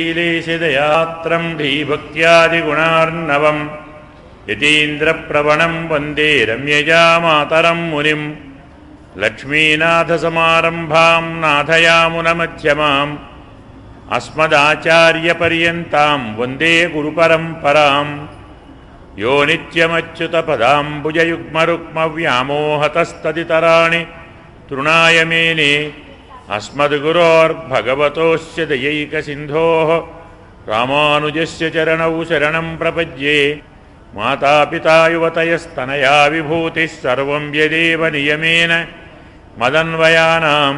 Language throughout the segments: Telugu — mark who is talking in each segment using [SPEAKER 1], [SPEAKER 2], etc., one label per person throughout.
[SPEAKER 1] శ్రీశైలేశదయాత్రం ధీభక్త్యాదిగుణార్ణవం యతీంద్రప్రవణం వందే రమ్యజా మాతరం మునిం లక్ష్మీనాథసమారంభాం నాథయామునమధ్యమాం అస్మదాచార్యపర్యంతాం వందే గురుపరంపరాం యో నిత్యమచ్యుతపదాంబుజయుగ్మరుక్మవ్యామోహతస్తదితరాణి తృణాయ మేనే అస్మద్గురోర్భగవతోస్య దయైకసింధోః రామానుజస్య చరణౌ శరణం ప్రపద్యే మాతాపితా యువతయస్తనయా విభూతిః సర్వం యదేవ నియమేన మదన్వయానాం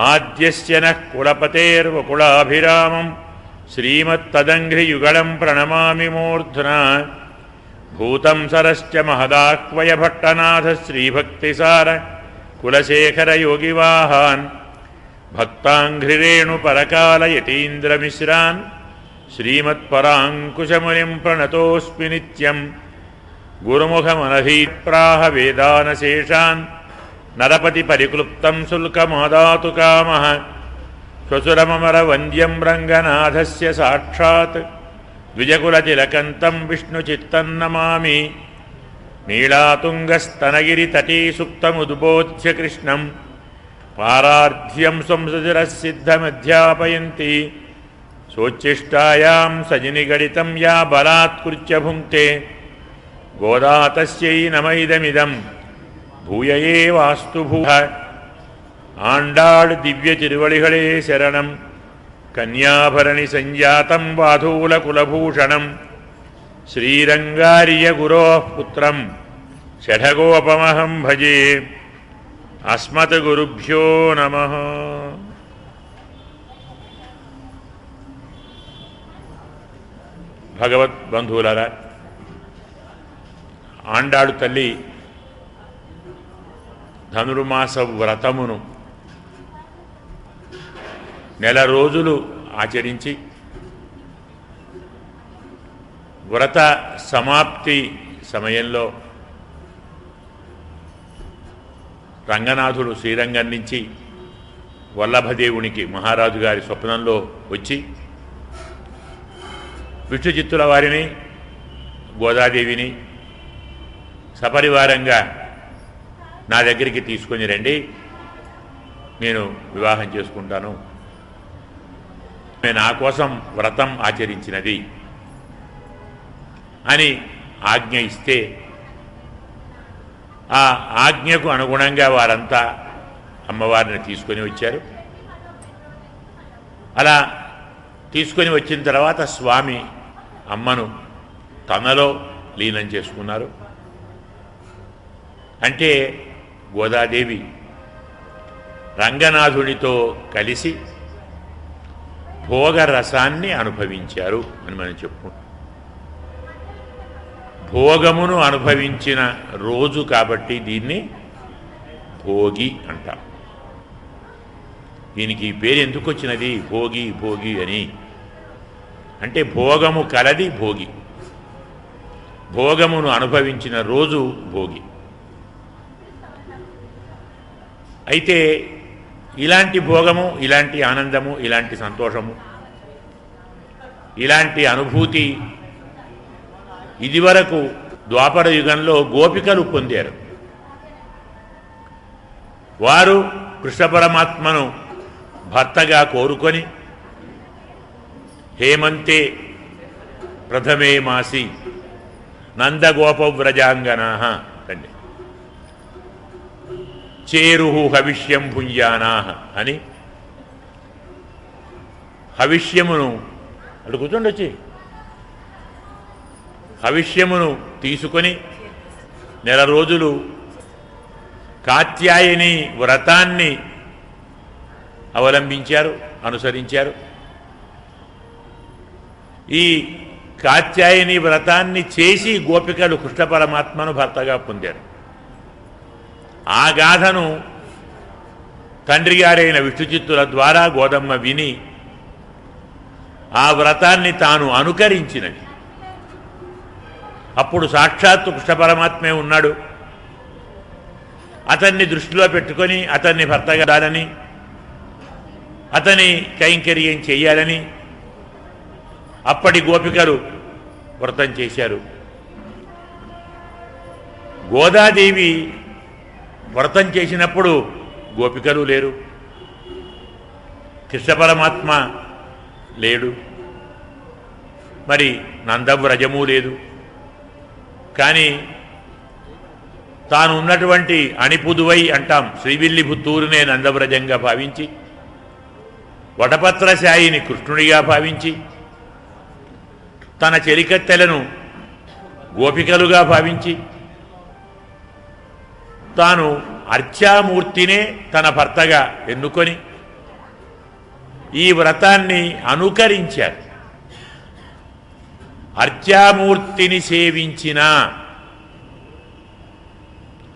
[SPEAKER 1] ఆద్యస్య నః కులపతేర్వకులాభిరామం శ్రీమత్తదంఘ్రియుగళం ప్రణమామి మూర్ధ్నా భూతం సరశ్చ మహదాహ్వయ భట్టనాథ శ్రీభక్తిసార కులశేఖరయోగివాహాన్ భక్తాంఘ్రిరేణుపరకాలయతీంద్రమిశ్రాన్ శ్రీమత్పరాంకుశమునిం ప్రణతోస్మి నిత్యం గురుముఖమనధీప్రాహ వేదానశేషాన్ నరపతి పరిక్లుప్తం శుల్కమాదాతు కామః శ్వశురమమరవంద్యం రంగనాథస్య సాక్షాత్ ద్విజకులతిలకంతం విష్ణుచిత్తం నమామి నీళాతుంగస్తనగిరితటీ సుప్తముద్బోధ్య కృష్ణం పారార్ధ్యం సంసృతిరసిద్ధమధ్యాపయంతి సోచ్ఛిష్టాయాం సజనిగడితం యా బలాత్కృత్య భుంక్తే గోదా తస్యై నమైదమిదం భూయ ఏవాస్తు భూః ఆండాళ్ దివ్య తిరువళిகளே శరణం కన్యాభరణి సంజాతం వాధూలకులభూషణం శ్రీరంగార్య గురోః పుత్రం షఠగోపమహం భజే అస్మద్గురుభ్యో నమః. భగవద్బంధువులారా, ఆండాళు తల్లి ధనుర్మాస వ్రతమును నెల రోజులు ఆచరించి వ్రత సమాప్తి సమయంలో రంగనాథుడు శ్రీరంగం నుంచి వల్లభదేవునికి మహారాజు గారి స్వప్నంలో వచ్చి విష్ణుచిత్తుల వారిని గోదాదేవిని సపరివారంగా నా దగ్గరికి తీసుకొని రండి, నేను వివాహం చేసుకుంటాను, నా కోసం వ్రతం ఆచరించినది అని ఆజ్ఞ ఇస్తే ఆ ఆజ్ఞకు అనుగుణంగా వారంతా అమ్మవారిని తీసుకొని వచ్చారు. అలా తీసుకొని వచ్చిన తర్వాత స్వామి అమ్మను తనలో లీనం చేసుకున్నారు. అంటే గోదాదేవి రంగనాథునితో కలిసి భోగరసాన్ని అనుభవించారు అని మనం చెప్పుకుంటాం. భోగమును అనుభవించిన రోజు కాబట్టి దీన్ని భోగి అంటాం. దీనికి ఈ పేరు ఎందుకు వచ్చినది భోగి భోగి అని అంటే భోగము కలది భోగి, భోగమును అనుభవించిన రోజు భోగి. అయితే ఇలాంటి భోగము, ఇలాంటి ఆనందము, ఇలాంటి సంతోషము, ఇలాంటి అనుభూతి ఇదివరకు ద్వాపర యుగంలో గోపికలు పొందారు. వారు కృష్ణ పరమాత్మను భర్తగా కోరుకొని హేమంతే ప్రథమే మాసి నందగోపవ్రజాంగనాః అండి చేరుహు హవిష్యం భుంజానాః అని హవిష్యమును అటు కూర్చోండి హవిష్యమును తీసుకొని నెల రోజులు కాత్యాయని వ్రతాన్ని అవలంబించారు, అనుసరించారు. ఈ కాత్యాయని వ్రతాన్ని చేసి గోపికలు కృష్ణ పరమాత్మను భర్తగా పొందారు. ఆ గాథను తండ్రి గారైన విష్ణుచిత్తుల ద్వారా గోదమ్మ విని ఆ వ్రతాన్ని తాను అనుకరించినది. అప్పుడు సాక్షాత్తు కృష్ణ పరమాత్మే ఉన్నాడు. అతన్ని దృష్టిలో పెట్టుకొని అతన్ని భర్తగా దాలని, అతని కైంకర్యం చెయ్యాలని అప్పటి గోపికలు వ్రతం చేశారు. గోదాదేవి వ్రతం చేసినప్పుడు గోపికలు లేరు, కృష్ణ పరమాత్మ లేడు, మరి నందవ్రజము లేదు. కానీ తాను ఉన్నటువంటి అణిపుదువై అంటాం, శ్రీవిల్లిపుత్తూరునే నందవ్రజంగా భావించి, వటపత్రశాయిని కృష్ణుడిగా భావించి, తన చెలికత్తెలను గోపికలుగా భావించి, తాను అర్చామూర్తినే తన భర్తగా ఎన్నుకొని ఈ వ్రతాన్ని అనుకరించారు. అర్చామూర్తిని సేవించిన,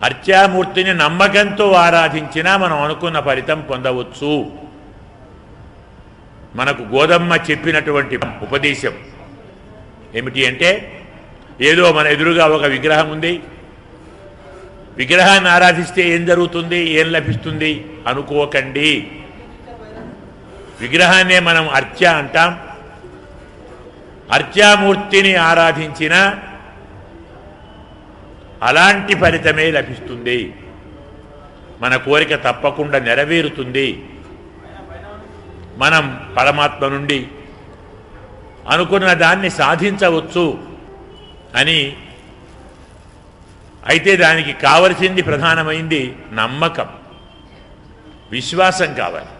[SPEAKER 1] అర్చామూర్తిని నమ్మకంతో ఆరాధించినా మనం అనుకున్న ఫలితం పొందవచ్చు. మనకు గోదమ్మ చెప్పినటువంటి ఉపదేశం ఏమిటి అంటే, ఏదో మన ఎదురుగా ఒక విగ్రహం ఉంది, విగ్రహాన్ని ఆరాధిస్తే ఏం జరుగుతుంది, ఏం లభిస్తుంది అనుకోకండి. విగ్రహాన్నే మనం అర్చ అంటాం. అర్చామూర్తిని ఆరాధించిన అలాంటి ఫలితమే లభిస్తుంది. మన కోరిక తప్పకుండా నెరవేరుతుంది. మనం పరమాత్మ నుండి అనుకున్న దాన్ని సాధించవచ్చు అని. అయితే దానికి కావలసింది ప్రధానమైంది నమ్మకం, విశ్వాసం కావాలి.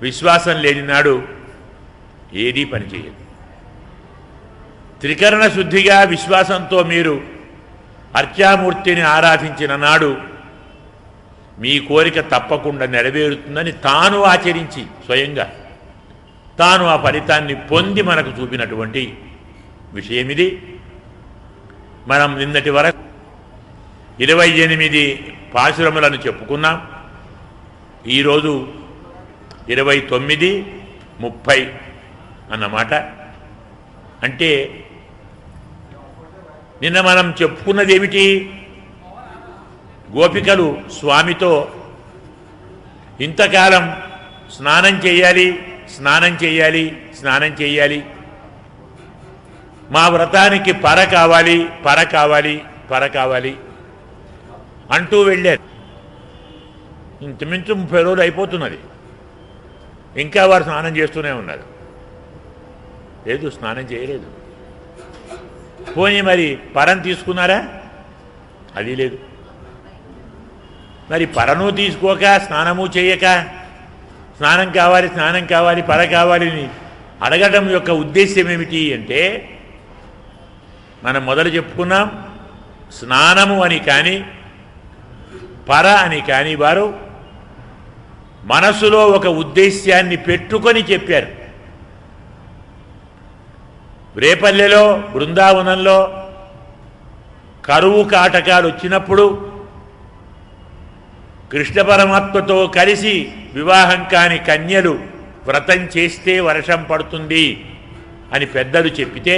[SPEAKER 1] విశ్వాసం లేని నాడు ఏదీ పనిచేయదు. త్రికరణ శుద్ధిగా విశ్వాసంతో మీరు అర్చామూర్తిని ఆరాధించిన నాడు మీ కోరిక తప్పకుండా నెరవేరుతుందని తాను ఆచరించి స్వయంగా తాను ఆ ఫలితాన్ని పొంది మనకు చూపినటువంటి విషయమిది. మనం నిన్నటి వరకు 28 పాశురములను చెప్పుకున్నాం. ఈరోజు 29, 30 అన్నమాట. అంటే నిన్న మనం చెప్పుకున్నది ఏమిటి? గోపికలు స్వామితో ఇంతకాలం స్నానం చేయాలి, స్నానం చేయాలి, స్నానం చేయాలి, మా వ్రతానికి పర కావాలి, పర కావాలి, పర కావాలి అంటూ వెళ్ళారు. ఇంచుమించు 30 రోజులు అయిపోతున్నది, ఇంకా వారు స్నానం చేస్తూనే ఉన్నారు. లేదు, స్నానం చేయలేదు. పోనీ మరి పరం తీసుకున్నారా? అది లేదు. మరి పరను తీసుకోక, స్నానము చేయక, స్నానం కావాలి, స్నానం కావాలి, పర కావాలి అని అడగటం యొక్క ఉద్దేశ్యం ఏమిటి అంటే, మనం మొదలు చెప్పుకున్నాం, స్నానము అని కానీ పర అని కానీ వారు మనసులో ఒక ఉద్దేశ్యాన్ని పెట్టుకొని చెప్పారు. రేపల్లెలో బృందావనంలో కరువు కాటకాలు వచ్చినప్పుడు కృష్ణ పరమాత్మతో కలిసి వివాహం కాని కన్యలు వ్రతం చేస్తే వర్షం పడుతుంది అని పెద్దలు చెప్పితే,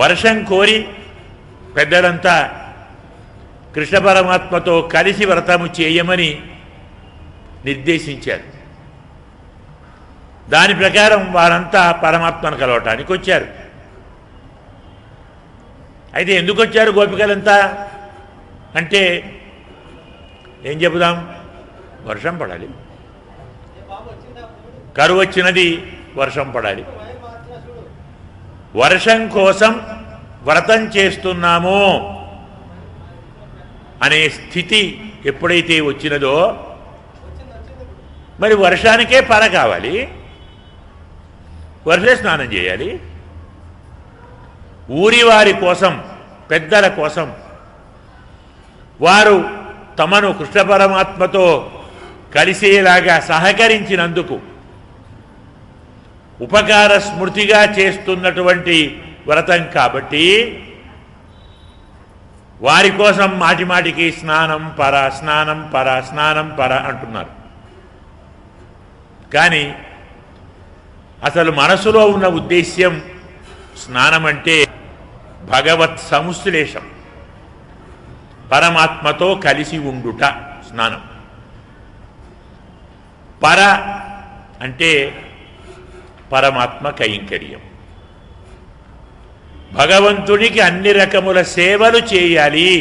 [SPEAKER 1] వర్షం కోరి పెద్దలంతా కృష్ణ పరమాత్మతో కలిసి వ్రతము చేయమని నిర్దేశించారు. దాని ప్రకారం వారంతా పరమాత్మను కలవటానికి వచ్చారు. అయితే ఎందుకు వచ్చారు గోపికలంతా అంటే ఏం చెబుదాం? వర్షం పడాలి, కరువు వచ్చినది, వర్షం పడాలి. వర్షం కోసం వ్రతం చేస్తున్నామో అనే స్థితి ఎప్పుడైతే వచ్చినదో, మరి వర్షానికే పర కావాలి, వర్ష స్నానం చేయాలి. ఊరి వారి కోసం, పెద్దల కోసం వారు తమను కృష్ణ పరమాత్మతో కలిసేలాగా సహకరించినందుకు ఉపకార స్మృతిగా చేస్తున్నటువంటి వ్రతం కాబట్టి వారి కోసం మాటిమాటికి స్నానం పర స్నానం పర స్నానం పర అంటున్నారు. కానీ అసలు మనసులో ఉన్న ఉద్దేశ్యం స్నానం అంటే భగవత్ సంశ్లేషం, పరమాత్మతో కలిసి ఉండుట స్నానం. పర అంటే పరమాత్మ కైంకర్యం, భగవంతునికి అన్ని రకముల సేవలు చేయాలి,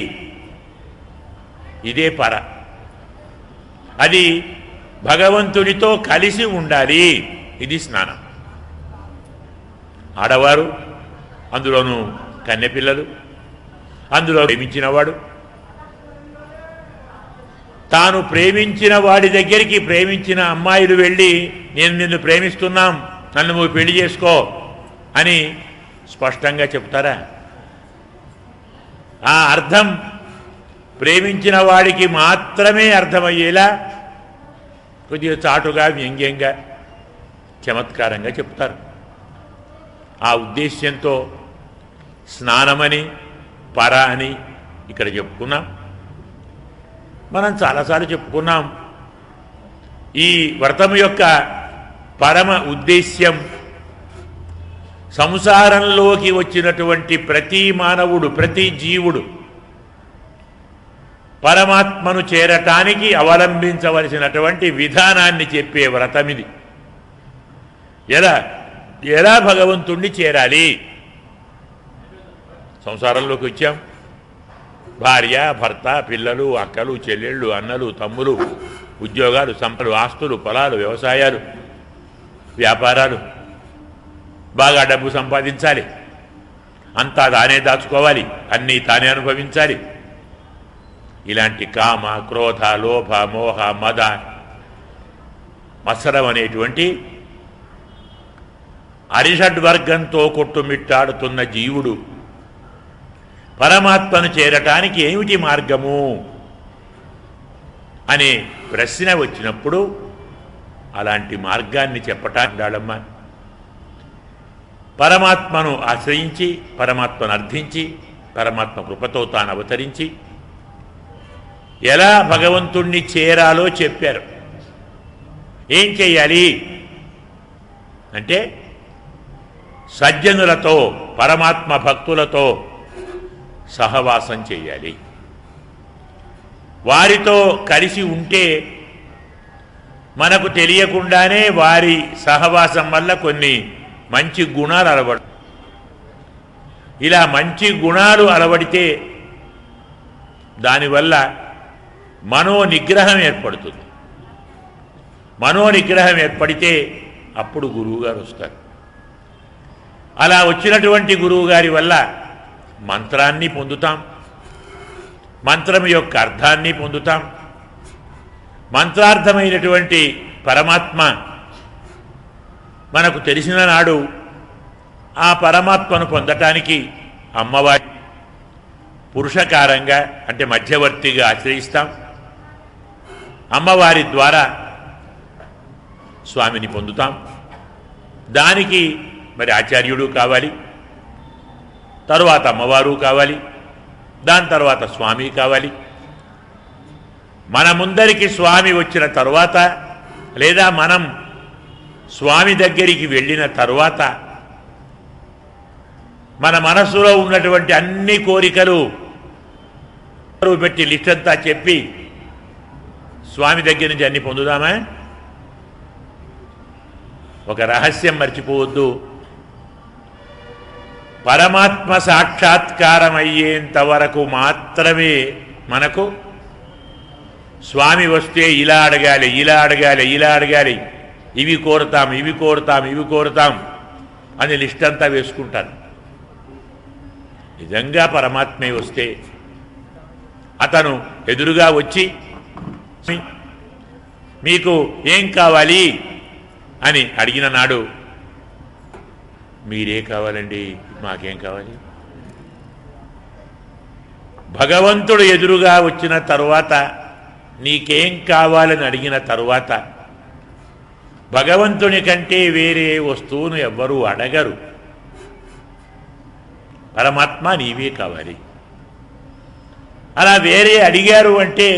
[SPEAKER 1] ఇదే పర. అది భగవంతునితో కలిసి ఉండాలి, ఇది స్నానం. ఆడవారు, అందులోనూ కన్నెపిల్లలు, అందులో ప్రేమించినవాడు తాను ప్రేమించిన వాడి దగ్గరికి ప్రేమించిన అమ్మాయిలు వెళ్ళి నేను నిన్ను ప్రేమిస్తున్నాం, నన్ను నువ్వు పెళ్లి చేసుకో అని స్పష్టంగా చెప్తారా? ఆ అర్థం ప్రేమించిన వాడికి మాత్రమే అర్థమయ్యేలా కొద్దిగా చాటుగా వ్యంగ్యంగా చమత్కారంగా చెప్తారు. ఆ ఉద్దేశ్యంతో స్నానమని పర అని ఇక్కడ చెప్పుకున్నాం. మనం చాలాసార్లు చెప్పుకున్నాం. ఈ వ్రతం యొక్క పరమ ఉద్దేశ్యం సంసారంలోకి వచ్చినటువంటి ప్రతి మానవుడు, ప్రతి జీవుడు పరమాత్మను చేరటానికి అవలంబించవలసినటువంటి విధానాన్ని చెప్పే వ్రతం ఇది. ఎలా భగవంతుణ్ణి చేరాలి? సంసారంలోకి వచ్చాం. భార్య, భర్త, పిల్లలు, అక్కలు, చెల్లెళ్ళు, అన్నలు, తమ్ములు, ఉద్యోగాలు, సంపదలు, ఆస్తులు, పొలాలు, వ్యవసాయాలు, వ్యాపారాలు, బాగా డబ్బు సంపాదించాలి, అంతా తానే దాచుకోవాలి, అన్నీ తానే అనుభవించాలి. ఇలాంటి కామ, క్రోధ, లోభ, మోహ, మద, మత్సరం అనేటువంటి అరిషడ్వర్గంతో కొట్టుమిట్టాడుతున్న జీవుడు పరమాత్మను చేరటానికి ఏమిటి మార్గము అనే ప్రశ్న వచ్చినప్పుడు అలాంటి మార్గాన్ని చెప్పటాడమ్మా. పరమాత్మను ఆశ్రయించి, పరమాత్మను అర్థించి, పరమాత్మ కృపతో తాను అవతరించి ఎలా భగవంతుణ్ణి చేరాలో చెప్పారు. ఏం చెయ్యాలి అంటే సజ్జనులతో, పరమాత్మ భక్తులతో సహవాసం చేయాలి. వారితో కలిసి ఉంటే మనకు తెలియకుండానే వారి సహవాసం వల్ల కొన్ని మంచి గుణాలు అలవడు. ఇలా మంచి గుణాలు అలవడితే దానివల్ల మనోనిగ్రహం ఏర్పడుతుంది. మనోనిగ్రహం ఏర్పడితే అప్పుడు గురువుగారు వస్తారు. అలా వచ్చినటువంటి గురువుగారి వల్ల మంత్రాన్ని పొందుతాం, మంత్రం యొక్క అర్థాన్ని పొందుతాం. మంత్రార్థమైనటువంటి పరమాత్మ మనకు తెలిసిన నాడు ఆ పరమాత్మను పొందటానికి అమ్మవారి పురుషకారంగా అంటే మధ్యవర్తిగా ఆశ్రయిస్తాం. అమ్మవారి ద్వారా స్వామిని పొందుతాం. దానికి మరి ఆచార్యుడు కావాలి, తరువాత అమ్మవారు కావాలి, దాని తర్వాత స్వామి కావాలి. మన ముందరికి స్వామి వచ్చిన తరువాత లేదా మనం స్వామి దగ్గరికి వెళ్ళిన తరువాత మన మనస్సులో ఉన్నటువంటి అన్ని కోరికలు పెట్టి లిస్ట్ అంతా చెప్పి స్వామి దగ్గర నుంచి అన్ని పొందుదామా? ఒక రహస్యం మర్చిపోవద్దు. పరమాత్మ సాక్షాత్కారం అయ్యేంత వరకు మాత్రమే మనకు స్వామి వస్తే ఇలా అడగాలి, ఇలా అడగాలి, ఇలా అడగాలి, ఇవి కోరుతాం, ఇవి కోరుతాం, ఇవి కోరుతాం అని లిస్ట్ అంతా వేసుకుంటారు. నిజంగా పరమాత్మే వస్తే అతను ఎదురుగా వచ్చి మీకు ఏం కావాలి అని అడిగిన నాడు మీరే కావాలండి, మాకేం కావాలి? భగవంతుడు ఎదురుగా వచ్చిన తరువాత నీకేం కావాలని అడిగిన తరువాత భగవంతుని కంటే వేరే వస్తువును ఎవ్వరూ అడగరు. పరమాత్మ నీవే కావాలి. అలా వేరే అడిగారు అంటే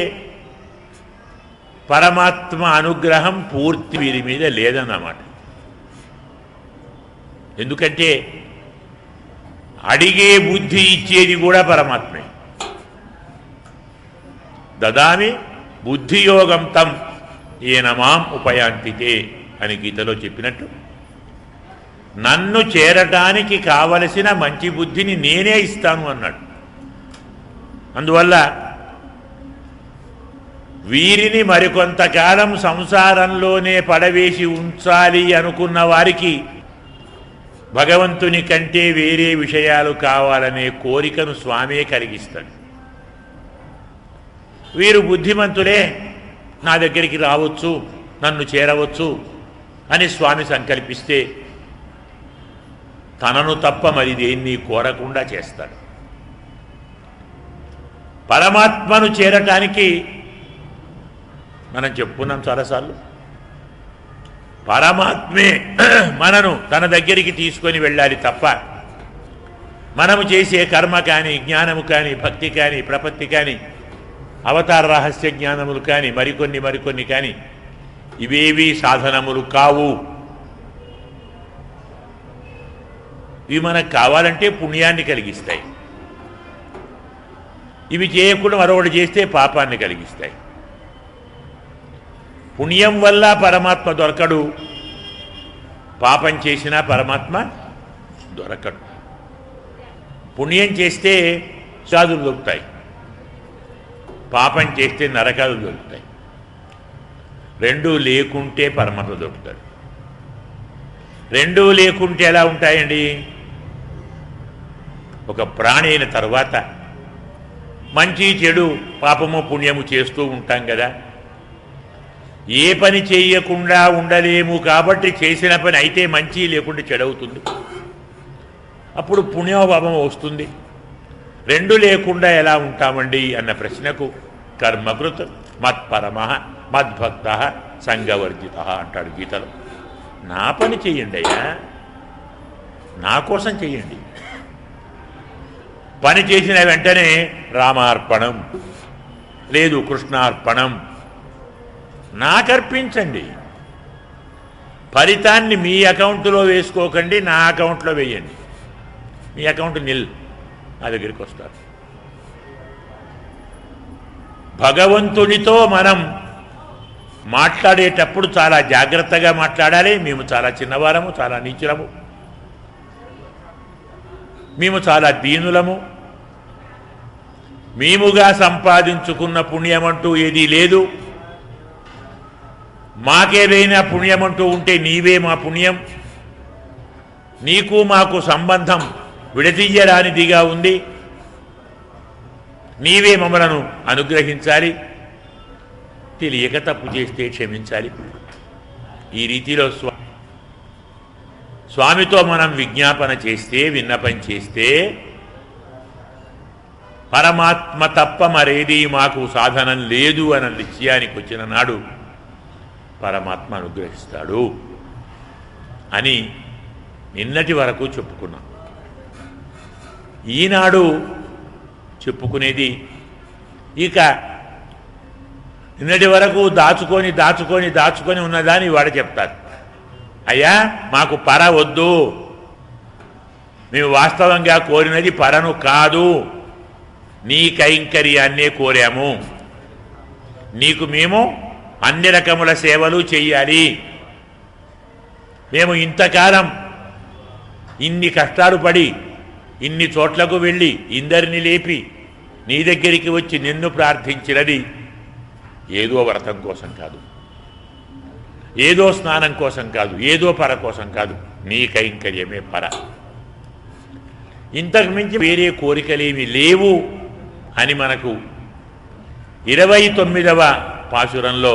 [SPEAKER 1] పరమాత్మ అనుగ్రహం పూర్తి వీరి మీద లేదన్నమాట. ఎందుకంటే అడిగే బుద్ధి ఇచ్చేది కూడా పరమాత్మే. దదామి బుద్ధియోగం తం ఏన మాం ఉపయాంతితే అని గీతలో చెప్పినట్టు నన్ను చేరటానికి కావలసిన మంచి బుద్ధిని నేనే ఇస్తాను అన్నాడు. అందువల్ల వీరిని మరికొంతకాలం సంసారంలోనే పడవేసి ఉంచాలి అనుకున్న వారికి భగవంతుని కంటే వేరే విషయాలు కావాలనే కోరికను స్వామే కలిగిస్తాడు. వీరు బుద్ధిమంతులే, నా దగ్గరికి రావచ్చు, నన్ను చేరవచ్చు అని స్వామి సంకల్పిస్తే తనను తప్ప మరి దేన్ని కోరకుండా చేస్తాడు. పరమాత్మను చేరటానికి మనం చెప్పుకున్నాం చాలాసార్లు, పరమాత్మే మనను తన దగ్గరికి తీసుకొని వెళ్ళాలి తప్ప మనము చేసే కర్మ కానీ, జ్ఞానము కానీ, భక్తి కానీ, ప్రపత్తి కానీ, అవతార రహస్య జ్ఞానములు కానీ, మరికొన్ని కానీ ఇవేవి సాధనములు కావు. ఇవి మనకు కావాలంటే పుణ్యాన్ని కలిగిస్తాయి. ఇవి చేయకుండా మరొకటి చేస్తే పాపాన్ని కలిగిస్తాయి. పుణ్యం వల్ల పరమాత్మ దొరకడు, పాపం చేసినా పరమాత్మ దొరకడు. పుణ్యం చేస్తే సాధులు దొరుకుతాయి, పాపం చేస్తే నరకాలు దొరుకుతాయి. రెండూ లేకుంటే పరమాత్మ దొరుకుతాడు. రెండూ లేకుంటే ఎలా ఉంటాయండి? ఒక ప్రాణి అయిన తర్వాత మంచి చెడు, పాపము పుణ్యము చేస్తూ ఉంటాం కదా. ఏ పని చేయకుండా ఉండలేము కాబట్టి చేసిన పని అయితే మంచి, లేకుంటే చెడవుతుంది. అప్పుడు పుణ్యపాపం వస్తుంది. రెండు లేకుండా ఎలా ఉంటామండి అన్న ప్రశ్నకు కర్మకృత్ మత్పరమ మద్భక్త సంగవర్జిత అంటాడు గీతలో. నా పని చెయ్యండి అయ్యా, నా కోసం చెయ్యండి. పని చేసిన వెంటనే రామార్పణం, లేదు కృష్ణార్పణం, నాకర్పించండి. ఫలితాన్ని మీ అకౌంట్లో వేసుకోకండి, నా అకౌంట్లో వేయండి. మీ అకౌంట్ నిల్, నా దగ్గరికి వస్తారు. భగవంతునితో మనం మాట్లాడేటప్పుడు చాలా జాగ్రత్తగా మాట్లాడాలి. మేము చాలా చిన్నవారము, చాలా నీచులము, మేము చాలా దీనులము, మేముగా సంపాదించుకున్న పుణ్యమంటూ ఏదీ లేదు, మాకేదైనా పుణ్యమంటూ ఉంటే నీవే మా పుణ్యం, నీకు మాకు సంబంధం విడదీయరానిదిగా ఉంది, నీవే మమ్మలను అనుగ్రహించాలి, తెలియక తప్పు చేస్తే క్షమించాలి. ఈ రీతిలో స్వామితో మనం విజ్ఞాపన చేస్తే, విన్నపం చేస్తే పరమాత్మ తప్ప మరేది మాకు సాధనం లేదు అన్న నిశ్చయానికి వచ్చిన నాడు పరమాత్మ అనుగ్రహిస్తాడు అని నిన్నటి వరకు చెప్పుకున్నాం. ఈనాడు చెప్పుకునేది ఇక నిన్నటి వరకు దాచుకొని ఉన్నదాన్ని వాడు చెప్తారు. అయ్యా మాకు పర వద్దు, మేము వాస్తవంగా కోరినది పరను కాదు, నీ కైంకర్యాన్నే కోరాము, నీకు మేము అన్ని రకముల సేవలు చెయ్యాలి, మేము ఇంతకాలం ఇన్ని కష్టాలు పడి ఇన్ని చోట్లకు వెళ్ళి ఇందరిని లేపి నీ దగ్గరికి వచ్చి నిన్ను ప్రార్థించినది ఏదో వ్రతం కోసం కాదు, ఏదో స్నానం కోసం కాదు, ఏదో పర కోసం కాదు, నీ కైంకర్యమే పర. ఇంతకు మించి వేరే కోరికలేమి లేవు అని మనకు 29వ పాశురంలో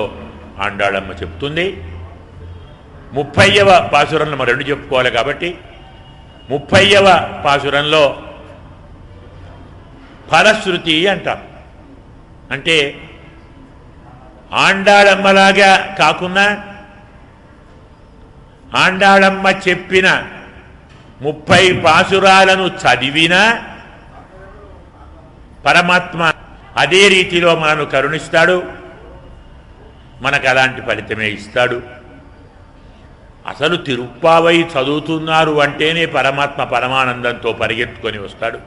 [SPEAKER 1] ఆండాళమ్మ చెప్తుంది. 30వ పాశురంలో మనం రెండు చెప్పుకోవాలి కాబట్టి 30వ పాశురంలో ఫలశ్రుతి అంటాం. అంటే ఆండాళమ్మలాగా కాకుండా ఆండాళమ్మ చెప్పిన 30 పాశురాలను చదివినా పరమాత్మ అదే రీతిలో మనను కరుణిస్తాడు, మనకు అలాంటి ఫలితమే ఇస్తాడు. అసలు తిరుప్పావై చదువుతున్నారు అంటేనే పరమాత్మ పరమానందంతో పరిగెత్తుకొని వస్తాడు.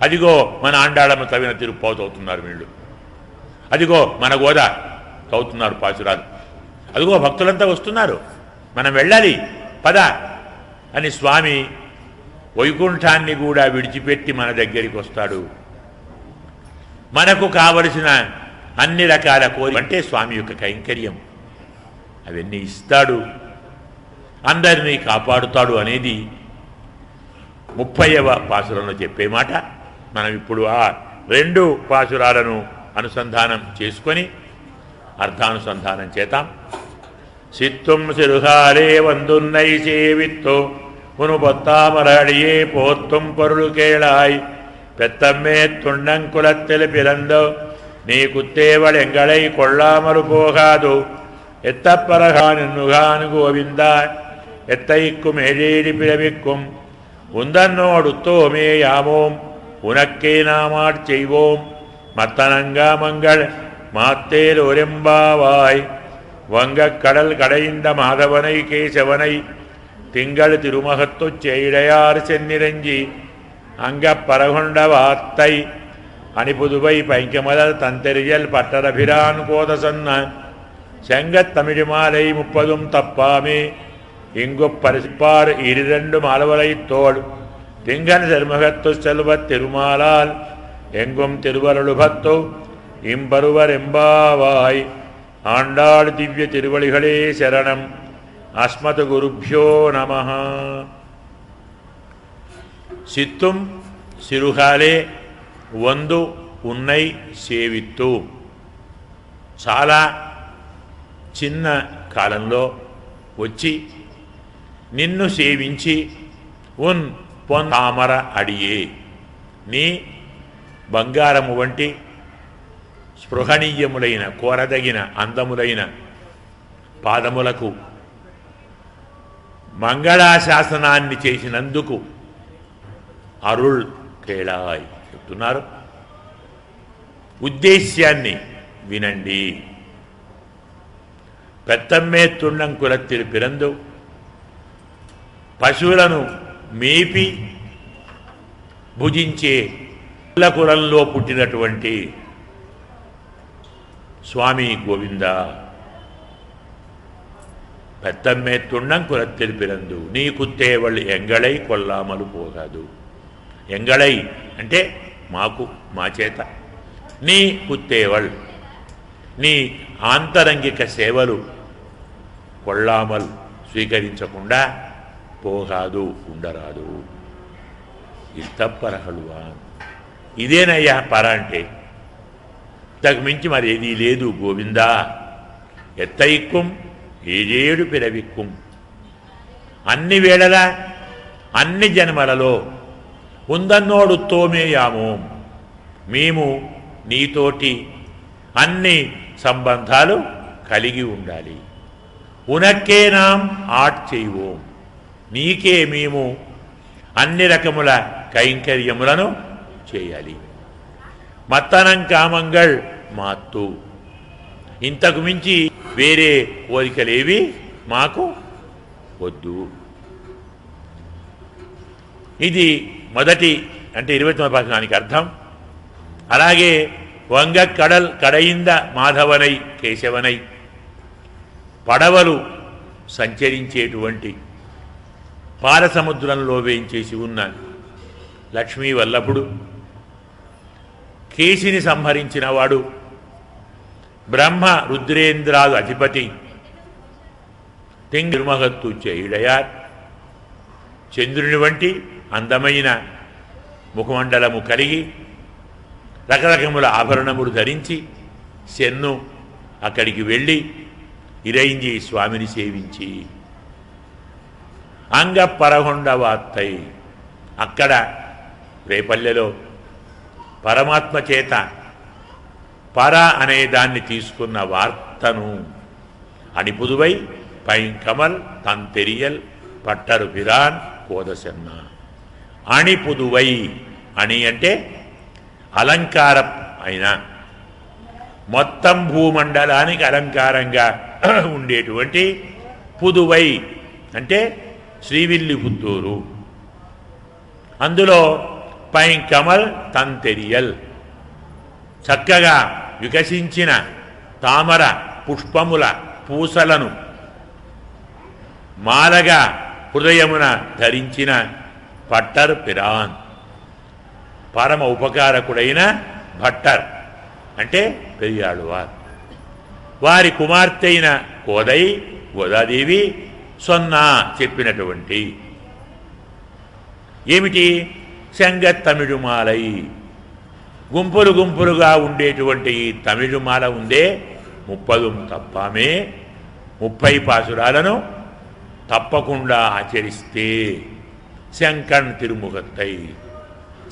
[SPEAKER 1] అదిగో మన ఆండాళమ్మ తవిన తిరుప్పావు చదువుతున్నారు వీళ్ళు, అదిగో మన గోదా చదువుతున్నారు పాసురాలు, అదిగో భక్తులంతా వస్తున్నారు, మనం వెళ్ళాలి పద అని స్వామి వైకుంఠాన్ని కూడా విడిచిపెట్టి మన దగ్గరికి వస్తాడు. మనకు కావలసిన అన్ని రకాల అంటే స్వామి యొక్క కైంకర్యం అవన్నీ ఇస్తాడు, అందరినీ కాపాడుతాడు అనేది 30వ పాసురంలో చెప్పే మాట. మనం ఇప్పుడు ఆ 2 పాసురాలను అనుసంధానం చేసుకొని అర్థానుసంధానం చేద్దాం. சித்தும் சிறுகாலே வந்துன்னை சேவித்தோ உனு பொத்தாமரடியே போத்தும் பொருள் கேளாய் பெத்தம்மே துண்ணங்குலத்தில் பிறந்தோ நீ குத்தேவள் எங்களை கொள்ளாமறு போகாதோ எத்தப்பரகான் என்னுகான் கோவிந்தா எத்தைக்கும் ஏழேடி பிறவிக்கும் உந்தன்னோடுத்தோமே யாமோம் உனக்கே நாமாட் செய்வோம் மத்தனங்காமங்கள் மாத்தேல் ஒரெம்பாவாய் வங்கக் கடல் கடைந்த மாதவனை கேசவனை திங்கள் திருமகத்துச் செய்டையார் சென்னிரஞ்சி அங்கப் பரகொண்ட வாத்தை அணிபுதுவை பைங்கமலர் தந்தெறியல் பட்டரபிரான் கோதசன்ன செங்கத் தமிழ் மாலை 30 தப்பாமே இங்குப் பரிசிப்பார் 2 மாலவரை தோள் திங்கன் செருமகத்து செல்வத் திருமாலால் எங்கும் திருவருளுபத்து இம்பருவர் எம்பாவாய் ஆண்டாள் திவ்ய திருவழிகளே சரணம். அஸ்மத் குருభ్యో நமஹ. சித்தும் சிறுகாலே వందు ఉన్నై సేవిత్తు. చాలా చిన్న కాలంలో వచ్చి నిన్ను సేవించి ఉన్ పొన్ తామర అడియే నీ బంగారము వంటి స్పృహణీయములైన కోరదగిన అందములైన పాదములకు మంగళాశాసనాన్ని చేసినందుకు అరుళ్ కేళాయ్ చెప్తున్నారు. ఉద్దేశ్యాన్ని వినండి. పెత్తమ్మే తుండం కులత్తిరి పిరందు పశువులను మేపి భుజించే కులంలో పుట్టినటువంటి స్వామి గోవింద. పెత్తమ్మే తుండం కులత్తిరి పిరందు నీ కుత్తేవళ్ళు ఎంగళై కొల్లామలు పోగాదు. ఎంగళై అంటే మాకు మా చేత, నీ కుత్తేవళ్ నీ ఆంతరంగిక సేవలు కొల్లామల్ స్వీకరించకుండా పోగాదు ఉండరాదు. ఇత్తప్పరహలువా ఇదేనయ్యా పర అంటే, ఇంతకు మించి మరి ఏదీ లేదు గోవిందా. ఎత్తైక్కుం ఏజేడు పిరవిక్కుం అన్ని వేళలా అన్ని జన్మలలో ఉందన్నోడు తోమేయాము మేము నీతోటి అన్ని సంబంధాలు కలిగి ఉండాలి. ఉనక్కే నాం ఆట్ చేయవోం నీకే మేము అన్ని రకముల కైంకర్యములను చేయాలి. మత్తనం కామంగళ్ మాత్తు ఇంతకు మించి వేరే కోరికలేవి మాకు వద్దు. ఇది మొదటి అంటే 29వ పాఠానికి అర్థం. అలాగే వంగ కడల్ కడయింద మాధవనై కేశవనై పడవలు సంచరించేటువంటి పాలసముద్రంలో వేయించేసి ఉన్న లక్ష్మీ వల్లభుడు, కేశిని సంహరించిన వాడు, బ్రహ్మ రుద్రేంద్రాదు అధిపతి, తిరుమగత్తు చేయుడయార్ చంద్రుని వంటి అందమైన ముఖమండలము కలిగి రకరకముల ఆభరణములు ధరించి సెన్ను అక్కడికి వెళ్ళి ఇరైంజి స్వామిని సేవించి అంగపరహొండవాత్తై అక్కడ రేపల్లెలో పరమాత్మ చేత పర అనే దాన్ని తీసుకున్న వార్తను అణిపుదువై పైంకమల్ తంతెరియల్ పట్టరు పిరాన్ కోదసెన్న. అణిపుదువై అణి అంటే అలంకారం అయిన మొత్తం భూమండలానికి అలంకారంగా ఉండేటువంటి పుదువై అంటే శ్రీవిల్లిపుత్తూరు. అందులో పైంకమల్ తంతెరియల్ చక్కగా వికసించిన తామర పుష్పముల పూసలను మాలగా హృదయమున ధరించిన పట్టర్ పిరాన్, పరమ ఉపకారకుడైన భట్టర్ అంటే పెరియాళ్ళవార్, వారి కుమార్తె అయిన కోదై గోదాదేవి సొన్నా చెప్పినటువంటి ఏమిటి? శంగతమిళుమాలై, గుంపులు గుంపులుగా ఉండేటువంటి ఈ తమిళుమాల ఉందే 30 తప్పామే 30 పాసురాలను తప్పకుండా ఆచరిస్తే శంకణ్ తిరుముఖత్తై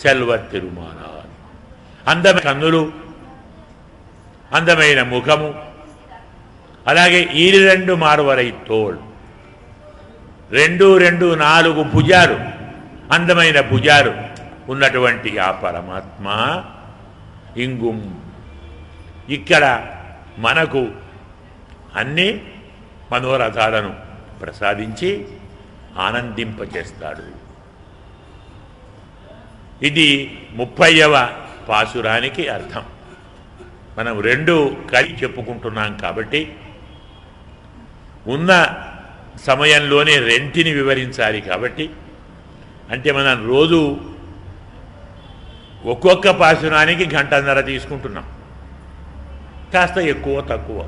[SPEAKER 1] సెల్వ తిరుమాల. అందమైన కన్నులు, అందమైన ముఖము, అలాగే 2 మార్వరై తోల్, 2 4 భుజాలు, అందమైన భుజాలు ఉన్నటువంటి ఆ పరమాత్మ ఇంగుం ఇక్కడ మనకు అన్ని మనోరథాలను ప్రసాదించి ఆనందింపచేస్తాడు. ఇది 30వ పాసురానికి అర్థం. మనం 2 కలిసి చెప్పుకుంటున్నాం కాబట్టి ఉన్న సమయంలోనే 2ని వివరించాలి. కాబట్టి అంటే మనం రోజు ఒక్కొక్క పాసురానికి 1.5 గంటలు తీసుకుంటున్నాం, కాస్త ఎక్కువ తక్కువ.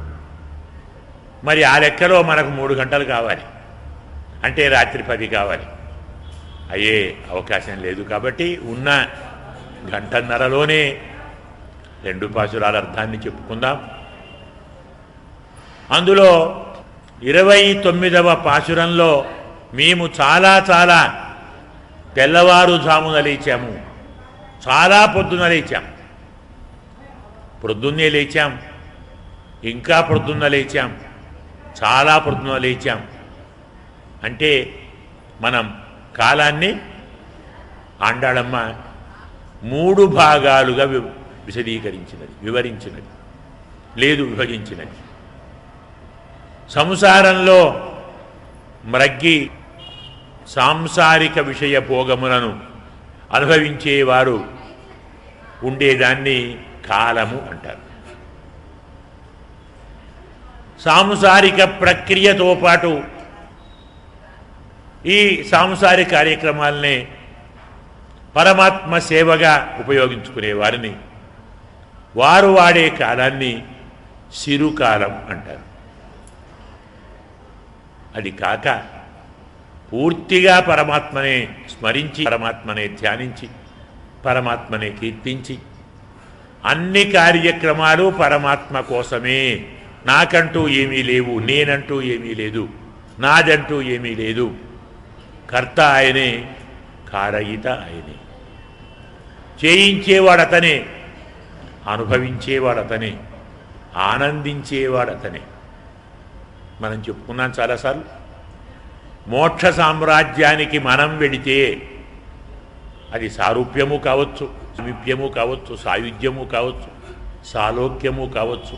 [SPEAKER 1] మరి ఆ లెక్కలో మనకు 3 గంటలు కావాలి అంటే రాత్రి 10 కావాలి, అయ్యే అవకాశం లేదు. కాబట్టి ఉన్న 1.5 గంటలోనే 2 పాసురాల అర్థాన్ని చెప్పుకుందాం. అందులో 29వ పాసురంలో మేము చాలా చాలా తెల్లవారుజామున లేచాము, చాలా పొద్దున లేచాం, పొద్దున్నే లేచాం, ఇంకా పొద్దున్న లేచాం, చాలా పొద్దున లేచాం అంటే మనం కాలాన్ని ఆండాళమ్మ 3 భాగాలుగా విశదీకరించినది, వివరించినది, లేదు విభజించినది. సంసారంలో మ్రగ్గి సాంసారిక విషయ భోగములను అనుభవించేవారు ఉండేదాన్ని కాలము అంటారు. సాంసారిక ప్రక్రియతో పాటు ఈ సాంసారిక కార్యక్రమాలనే పరమాత్మ సేవగా ఉపయోగించుకునే వారిని వారు వాడే కాలాన్ని సిరుకాలం అంటారు. అది కాక పూర్తిగా పరమాత్మనే స్మరించి, పరమాత్మనే ధ్యానించి, పరమాత్మనే కీర్తించి అన్ని కార్యక్రమాలు పరమాత్మ కోసమే, నాకంటూ ఏమీ లేవు, నేనంటూ ఏమీ లేదు, నాదంటూ ఏమీ లేదు, కర్త ఆయనే, కారయిత ఆయనే, చేయించేవాడతనే, అనుభవించేవాడతనే, ఆనందించేవాడతనే. మనం చెప్పుకున్నాం చాలాసార్లు. మోక్ష సామ్రాజ్యానికి మనం వెడితే అది సారూప్యము కావచ్చు, సమీప్యము కావచ్చు, సాయుధ్యము కావచ్చు, సాలోక్యము కావచ్చు,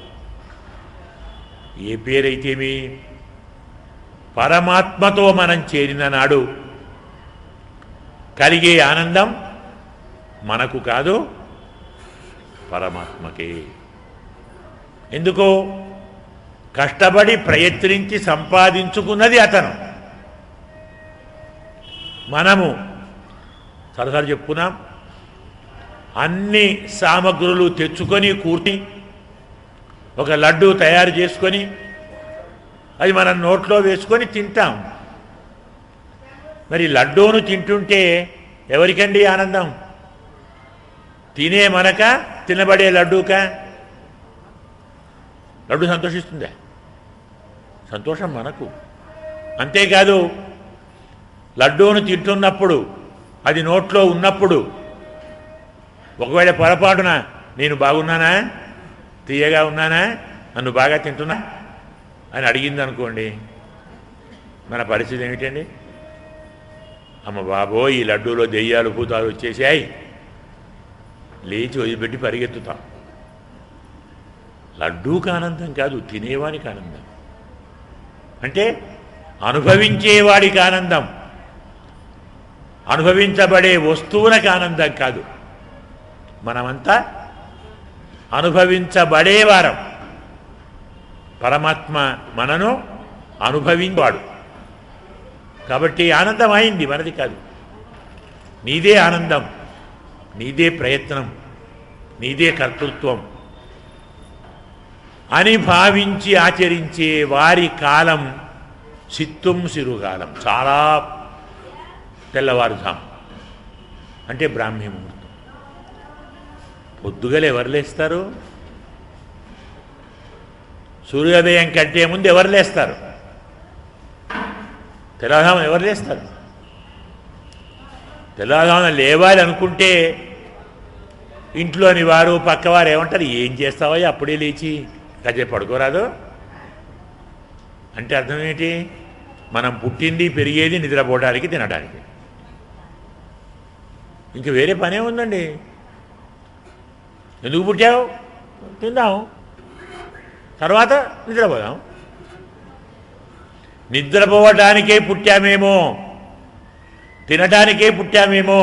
[SPEAKER 1] ఏ పేరైతేమి పరమాత్మతో మనం చేరిన నాడు కలిగే ఆనందం మనకు కాదు, పరమాత్మకే. ఎందుకో కష్టపడి ప్రయత్నించి సంపాదించుకున్నది అతను. మనము సరసాలు చెప్పుకున్నాం, అన్ని సామగ్రులు తెచ్చుకొని కూర్చి ఒక లడ్డు తయారు చేసుకొని అది మనం నోట్లో వేసుకొని తింటాం. మరి లడ్డూను తింటుంటే ఎవరికండి ఆనందం? తినే మనక, తినబడే లడ్డూక? లడ్డు సంతోషిస్తుందా? సంతోషం మనకు. అంతేకాదు లడ్డూను తింటున్నప్పుడు, అది నోట్లో ఉన్నప్పుడు ఒకవేళ పొరపాటున నేను బాగున్నానా, తీయగా ఉన్నానా, నన్ను బాగా తింటున్నా అని అడిగింది అనుకోండి, మన పరిస్థితి ఏమిటండి? అమ్మ బాబో, ఈ లడ్డూలో దెయ్యాలు భూతాలు వచ్చేసాయి, లేచి వదిలిపెట్టి పరిగెత్తుతాం. లడ్డూకి ఆనందం కాదు, తినేవానికి ఆనందం. అంటే అనుభవించేవాడికి ఆనందం, అనుభవించబడే వస్తువులకు ఆనందం కాదు. మనమంతా అనుభవించబడేవారం. పరమాత్మ మనను అనుభవించాడు కాబట్టి ఆనందం అయింది, మనది కాదు. నీదే ఆనందం, నీదే ప్రయత్నం, నీదే కర్తృత్వం అని భావించి ఆచరించే వారి కాలం సిత్తుం సిరుగాలం, చాలా తెల్లవారుజాము, అంటే బ్రాహ్మీ ముహూర్తం. పొద్దుగలు ఎవరు లేస్తారు? సూర్యోదయం కంటే ముందు ఎవరు లేస్తారు? తెల్లవారుజామున ఎవరు లేస్తారు? తెల్లవారుజామున లేవాలి అనుకుంటే ఇంట్లోని వారు పక్కవారు ఏమంటారు, ఏం చేస్తావో అప్పుడే లేచి కాసేపు పడుకోరాదు అంటే అర్థం ఏంటి? మనం పుట్టింది పెరిగేది నిద్రపోవడానికి, తినడానికి. ఇంక వేరే పనే ఉందండి. ఎందుకు పుట్టావు? తిందాం, తర్వాత నిద్రపోదాం. నిద్రపోవడానికే పుట్టామేమో, తినడానికే పుట్టామేమో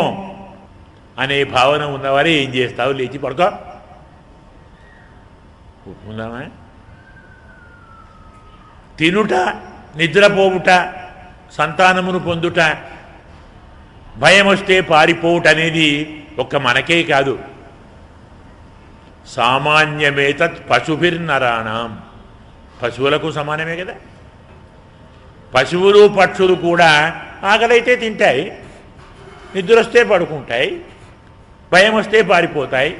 [SPEAKER 1] అనే భావన ఉన్నవారే ఏం చేస్తావు, లేచి పడుకో ఉందామా? తినుట, నిద్రపోవుట, సంతానమును పొందుట, భయం వస్తే పారిపోవుట అనేది ఒక్క మనకే కాదు. సామాన్యమేతత్ పశుభిర్నరాణం, పశువులకు సమానమే కదా. పశువులు పక్షులు కూడా ఆకలైతే తింటాయి, నిద్రొస్తే పడుకుంటాయి, భయం వస్తే పారిపోతాయి,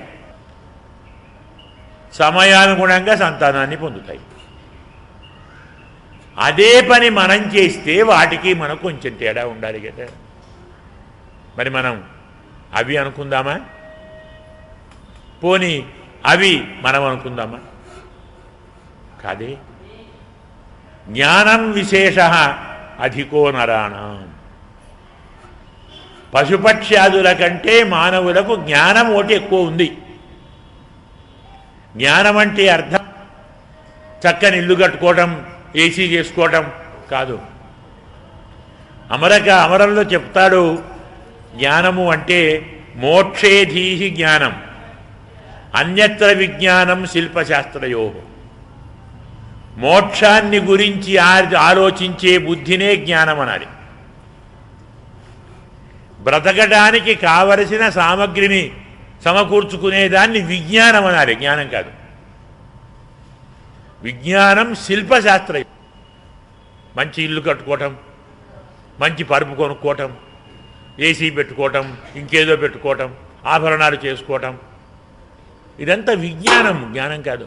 [SPEAKER 1] సమయానుగుణంగా సంతానాన్ని పొందుతాయి. అదే పని మనం చేస్తే వాటికి మనకు కొంచెం తేడా ఉండాలి కదా. మరి మనం అవి అనుకుందామా? పోనీ అవి మనం అనుకుందామా? కాదే. జ్ఞానం విశేష అధికో నరాణం. పశుపక్ష్యాదుల కంటే మానవులకు జ్ఞానం ఒకటి ఎక్కువ ఉంది. జ్ఞానం అంటే అర్థం చక్కని ఇల్లు కట్టుకోవటం, ఏసీ చేసుకోవటం కాదు. అమరంలో చెప్తాడు, జ్ఞానము అంటే మోక్షేధీహి జ్ఞానం, అన్యత్ర విజ్ఞానం శిల్పశాస్త్రయో. మోక్షాన్ని గురించి ఆలోచించే బుద్ధినే జ్ఞానం అనాలి. బ్రతకడానికి కావలసిన సామగ్రిని సమకూర్చుకునేదాన్ని విజ్ఞానం అనాలి, జ్ఞానం కాదు. విజ్ఞానం శిల్పశాస్త్రం. మంచి ఇల్లు కట్టుకోవటం, మంచి పరుపు కొనుక్కోవటం, ఏసీ పెట్టుకోవటం, ఇంకేదో పెట్టుకోవటం, ఆభరణాలు చేసుకోవటం, ఇదంతా విజ్ఞానం, జ్ఞానం కాదు.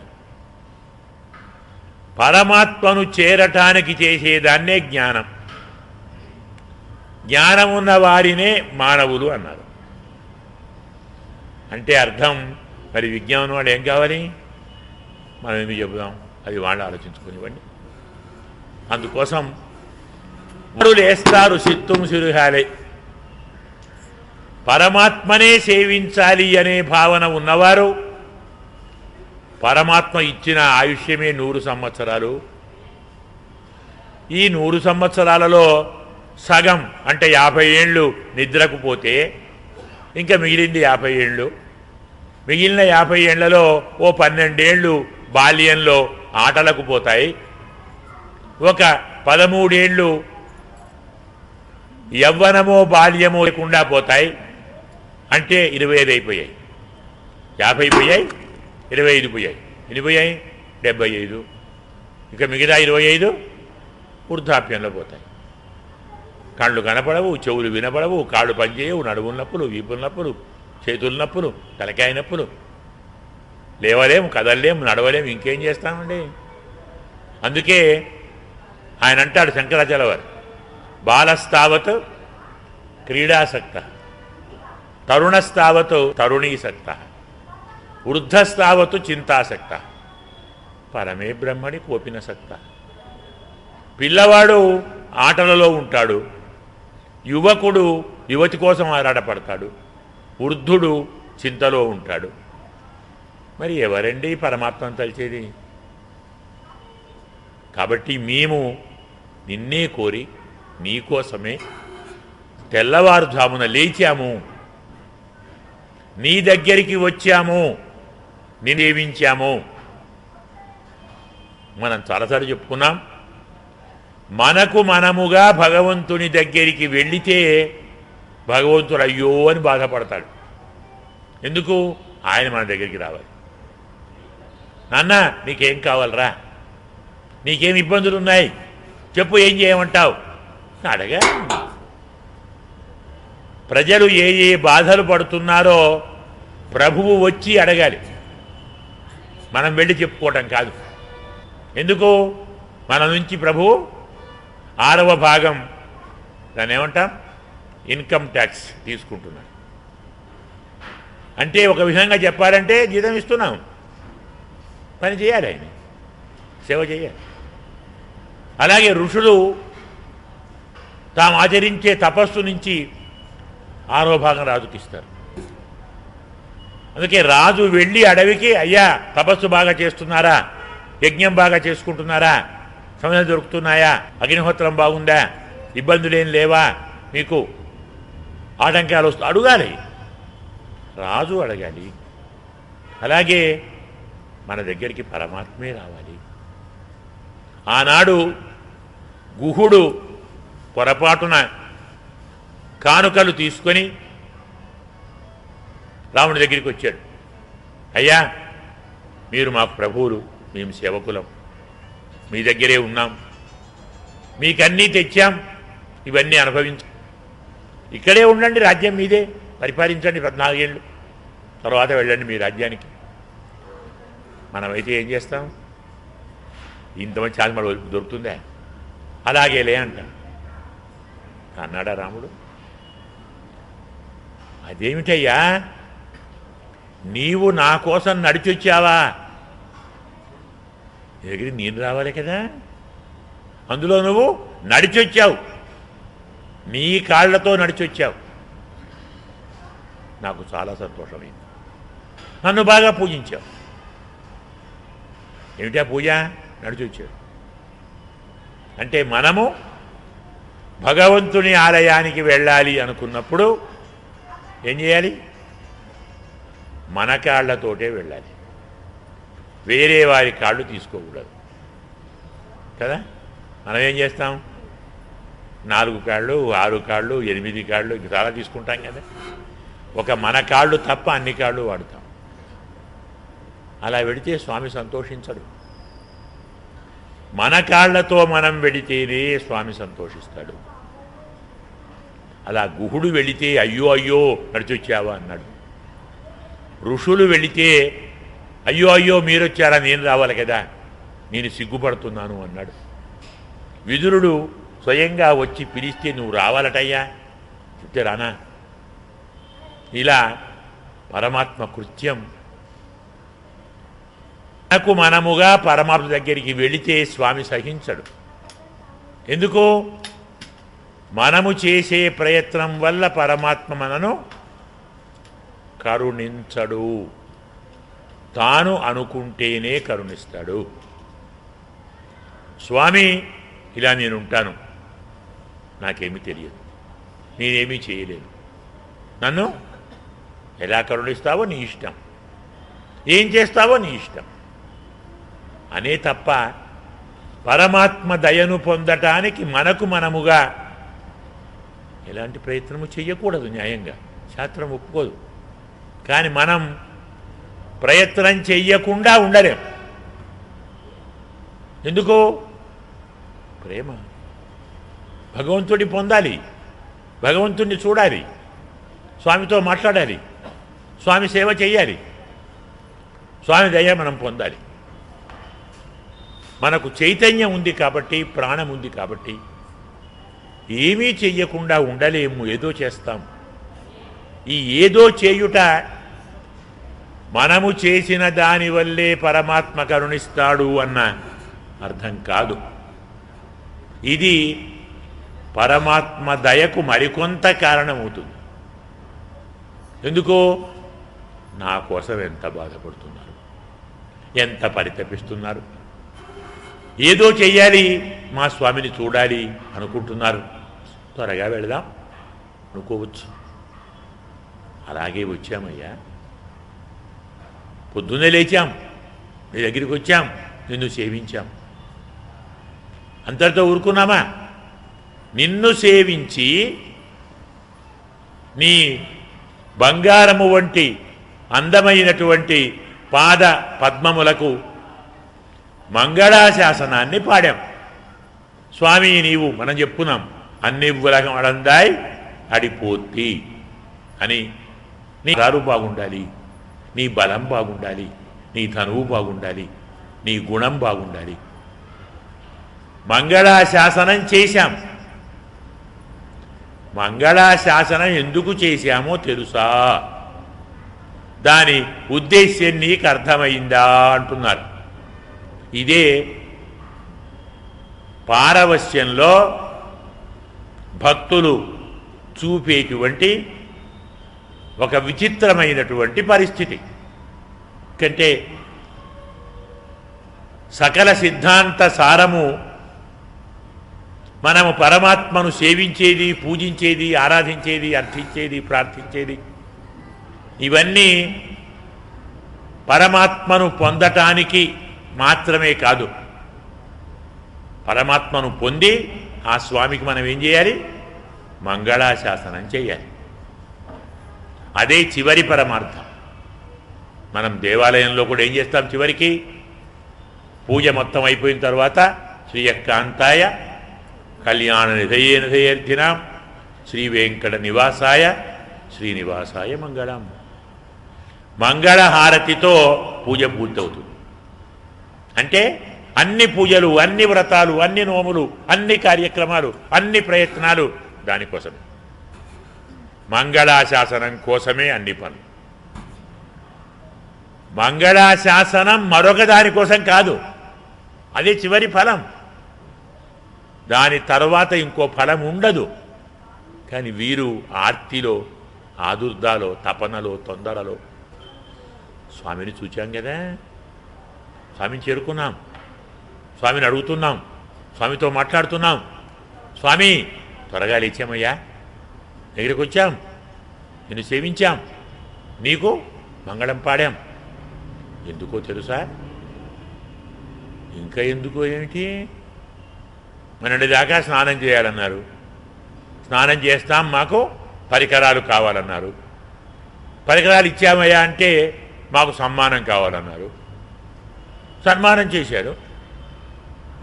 [SPEAKER 1] పరమాత్మను చేరటానికి చేసేదాన్నే జ్ఞానం. జ్ఞానం ఉన్న వారినే మానవులు అన్నారు. అంటే అర్థం, మరి విజ్ఞానం వాళ్ళు ఏం కావాలి? మనం ఎందుకు చెబుదాం, అది వాళ్ళు ఆలోచించుకునివ్వండి. అందుకోసం వాడు లేస్తారు సిత్తుం సిరుహాలే. పరమాత్మనే సేవించాలి అనే భావన ఉన్నవారు, పరమాత్మ ఇచ్చిన ఆయుష్యమే 100 సంవత్సరాలు. ఈ 100 సంవత్సరాలలో సగం అంటే 50 ఏళ్ళు నిద్రకు పోతే ఇంకా మిగిలింది 50 ఏళ్ళు. మిగిలిన 50 ఏళ్లలో ఓ 12 ఏళ్ళు బాల్యంలో ఆటలకు పోతాయి, ఒక 13 ఏళ్ళు యవ్వనమో బాల్యమో లేకుండా పోతాయి. అంటే 25 అయిపోయాయి. 50 పోయాయి, 25 పోయాయి. ఎన్ని పోయాయి? 75. ఇక మిగతా 25 వృద్ధాప్యంలో పోతాయి. కళ్ళు కనపడవు, చెవులు వినపడవు, కాళ్ళు పనిచేయవు, నడువుల నొప్పులు, వీపుల నొప్పులు, చేతుల నొప్పులు, తలకాయ నొప్పులు, లేవలేము, కదలలేము, నడవలేము, ఇంకేం చేస్తామండి. అందుకే ఆయన అంటాడు శంకరాచార్య వారు, బాలస్తావత్ క్రీడాసక్త, తరుణస్తావత్ తరుణీసక్త, వృద్ధస్తావత్ చింతాసక్త, పరమే బ్రహ్మణి కోపిన సక్త. పిల్లవాడు ఆటలలో ఉంటాడు, యువకుడు యువతి కోసం ఆరాటపడతాడు, వృద్ధుడు చింతలో ఉంటాడు. మరి ఎవరండి పరమాత్మను తలిచేది? కాబట్టి మేము నిన్నే కోరి నీకోసమే తెల్లవారుజామున లేచాము, నీ దగ్గరికి వచ్చాము, నిన్నేవించాము. మనం చాలాసార్లు చెప్పుకున్నాం, మనకు మనముగా భగవంతుని దగ్గరికి వెళితే భగవంతుడు అయ్యో అని బాధపడతాడు. ఎందుకు? ఆయన మన దగ్గరికి రావాలి. నాన్న నీకేం కావాలరా, నీకేం ఇబ్బందులు ఉన్నాయి చెప్పు, ఏం చేయమంటావు అడగా. ప్రజలు ఏ ఏ బాధలు పడుతున్నారో ప్రభువు వచ్చి అడగాలి, మనం వెళ్ళి చెప్పుకోవటం కాదు. ఎందుకు? మన నుంచి ప్రభువు 6వ భాగం, దాన్ని ఏమంటాం, ఇన్కమ్ ట్యాక్స్ తీసుకుంటున్నాడు. అంటే ఒక విధంగా చెప్పాలంటే జీతం ఇస్తున్నాం, పని చేయాలి, ఆయన సేవ చేయాలి. అలాగే ఋషులు తాము ఆచరించే తపస్సు నుంచి 6వ భాగం రాజుకి ఇస్తారు. అందుకే రాజు వెళ్ళి అడవికి, అయ్యా తపస్సు బాగా చేస్తున్నారా, యజ్ఞం బాగా చేసుకుంటున్నారా, సమయం దొరుకుతున్నాయా, అగ్నిహోత్రం బాగుందా, ఇబ్బందులేం లేవా, మీకు ఆటంకాలు వస్తూ అడగాలి, రాజు అడగాలి. అలాగే మన దగ్గరికి పరమాత్మే రావాలి. ఆనాడు గుహుడు పొరపాటున కానుకలు తీసుకొని రాముడి దగ్గరికి వచ్చాడు. అయ్యా మీరు మాకు ప్రభువులు, మేము సేవకులం, మీ దగ్గరే ఉన్నాం, మీకన్నీ తెచ్చాం, ఇవన్నీ అనుభవించ, ఇక్కడే ఉండండి, రాజ్యం మీదే, పరిపాలించండి 14 ఏళ్ళు, తర్వాత వెళ్ళండి మీ రాజ్యానికి. మనమైతే ఏం చేస్తాం? ఇంతమంది ఛాన్స్ మన దొరుకుతుందా? అలాగేలే అంటాం. అన్నాడా రాముడు? అదేమిటయ్యా, నీవు నా కోసం నడిచొచ్చావా? దగ్గరికి నేను రావాలి కదా, అందులో నువ్వు నడిచొచ్చావు, నీ కాళ్లతో నడిచొచ్చావు, నాకు చాలా సంతోషమైంది, నన్ను బాగా పూజించావు. ఏమిటా పూజ? నడిచొచ్చాడు. అంటే మనము భగవంతుని ఆలయానికి వెళ్ళాలి అనుకున్నప్పుడు ఏం చేయాలి? మన కాళ్లతోటే వెళ్ళాలి, వేరే వారి కాళ్ళు తీసుకోకూడదు కదా. మనం ఏం చేస్తాం? 4 కాళ్ళు, 6 కాళ్ళు, 8 కాళ్ళు చాలా తీసుకుంటాం కదా. ఒక మన కాళ్ళు తప్ప అన్ని కాళ్ళు వాడుతాం. అలా వెడితే స్వామి సంతోషించడు. మన కాళ్లతో మనం వెడితేనే స్వామి సంతోషిస్తాడు. అలా గుహుడు వెళితే అయ్యో అయ్యో నడిచొచ్చావా అన్నాడు. ఋషులు వెళితే అయ్యో అయ్యో మీరొచ్చారా, నేను రావాలి కదా, నేను సిగ్గుపడుతున్నాను అన్నాడు. విదురుడు స్వయంగా వచ్చి పిలిస్తే నువ్వు రావాలటయ్యా, చెప్తే రానా? ఇలా పరమాత్మ కృత్యం. మనకు మనముగా పరమాత్మ దగ్గరికి వెళితే స్వామి సహించడు. ఎందుకు? మనము చేసే ప్రయత్నం వల్ల పరమాత్మ మనను కరుణించడు, తాను అనుకుంటేనే కరుణిస్తాడు. స్వామి ఇలా నేనుంటాను, నాకేమీ తెలియదు, నేనేమీ చేయలేను, నన్ను ఎలా కరుణిస్తావో నీ ఇష్టం, ఏం చేస్తావో నీ ఇష్టం అనే తప్ప పరమాత్మ దయను పొందటానికి మనకు మనముగా ఎలాంటి ప్రయత్నము చెయ్యకూడదు. న్యాయంగా శాస్త్రం ఒప్పుకోదు. కానీ మనం ప్రయత్నం చెయ్యకుండా ఉండలేం. ఎందుకు? ప్రేమ. భగవంతుడిని పొందాలి, భగవంతుడిని చూడాలి, స్వామితో మాట్లాడాలి, స్వామి సేవ చేయాలి, స్వామి దయ మనం పొందాలి. మనకు చైతన్యం ఉంది కాబట్టి, ప్రాణం ఉంది కాబట్టి ఏమీ చెయ్యకుండా ఉండలేము, ఏదో చేస్తాం. ఈ ఏదో చేయుట మనము చేసిన దానివల్లే పరమాత్మ కరుణిస్తాడు అన్న అర్థం కాదు. ఇది పరమాత్మ దయకు మరికొంత కారణమవుతుంది. ఎందుకో నా కోసం ఎంత బాధపడుతున్నారు, ఎంత పరితపిస్తున్నారు. ఏదో చెయ్యాలి, మా స్వామిని చూడాలి అనుకుంటున్నారు. త్వరగా వెళదాం అనుకోవచ్చు. అలాగే వచ్చామయ్యా. పొద్దున్నే లేచాం, నీ దగ్గరికి వచ్చాం, నిన్ను సేవించాం. అంతటితో ఊరుకున్నామా? నిన్ను సేవించి నీ బంగారము వంటి అందమైనటువంటి పాద పద్మములకు మంగళాశాసనాన్ని పాడాం. స్వామి నీవు మనం చెప్పుకున్నాం, అన్ని ఉలగం అడందాయ్ అడిపోతి అని. నీ గారు బాగుండాలి, నీ బలం బాగుండాలి, నీ ధనువు బాగుండాలి, నీ గుణం బాగుండాలి. మంగళాశాసనం చేశాం. మంగళాశాసనం ఎందుకు చేశామో తెలుసా? దాని ఉద్దేశ్యం నీకు అర్థమైందా అంటున్నారు. ఇదే పారవస్యంలో భక్తులు చూపేటువంటి ఒక విచిత్రమైనటువంటి పరిస్థితి. కంటే సకల సిద్ధాంత సారము మనము పరమాత్మను సేవించేది, పూజించేది, ఆరాధించేది, అర్థించేది, ప్రార్థించేది ఇవన్నీ పరమాత్మను పొందటానికి మాత్రమే కాదు. పరమాత్మను పొంది ఆ స్వామికి మనం ఏం చేయాలి? మంగళాశాసనం చేయాలి. అదే చివరి పరమార్థం. మనం దేవాలయంలో కూడా ఏం చేస్తాం? చివరికి పూజ మొత్తం అయిపోయిన తర్వాత శ్రీయకాంతాయ కళ్యాణ నిధయే నిధయేర్థినాం శ్రీ వెంకట నివాసాయ శ్రీనివాసాయ మంగళం. మంగళహారతితో పూజ పూర్తవుతుంది. అంటే అన్ని పూజలు, అన్ని వ్రతాలు, అన్ని నోములు, అన్ని కార్యక్రమాలు, అన్ని ప్రయత్నాలు దానికోసమే. మంగళాశాసనం కోసమే అన్ని పనులు. మంగళాశాసనం మరొక దానికోసం కాదు, అదే చివరి ఫలం. దాని తర్వాత ఇంకో ఫలం ఉండదు. కానీ వీరు ఆర్తిలో, ఆదుర్దాలో, తపనలో, తొందరలో స్వామిని చూచాం కదా, స్వామిని చేరుకున్నాం, స్వామిని అడుగుతున్నాం, స్వామితో మాట్లాడుతున్నాం. స్వామి త్వరగా లేచామయ్యా, దగ్గరికి వచ్చాం, నిన్ను సేవించాం, నీకు మంగళం పాడాం. ఎందుకో తెలుసా? ఇంకా ఎందుకో ఏమిటి? మొన్నటి దాకా స్నానం చేయాలన్నారు, స్నానం చేస్తాం, మాకు పరికరాలు కావాలన్నారు. పరికరాలు ఇచ్చామయ్యా అంటే మాకు సన్మానం కావాలన్నారు, సన్మానం చేశారు.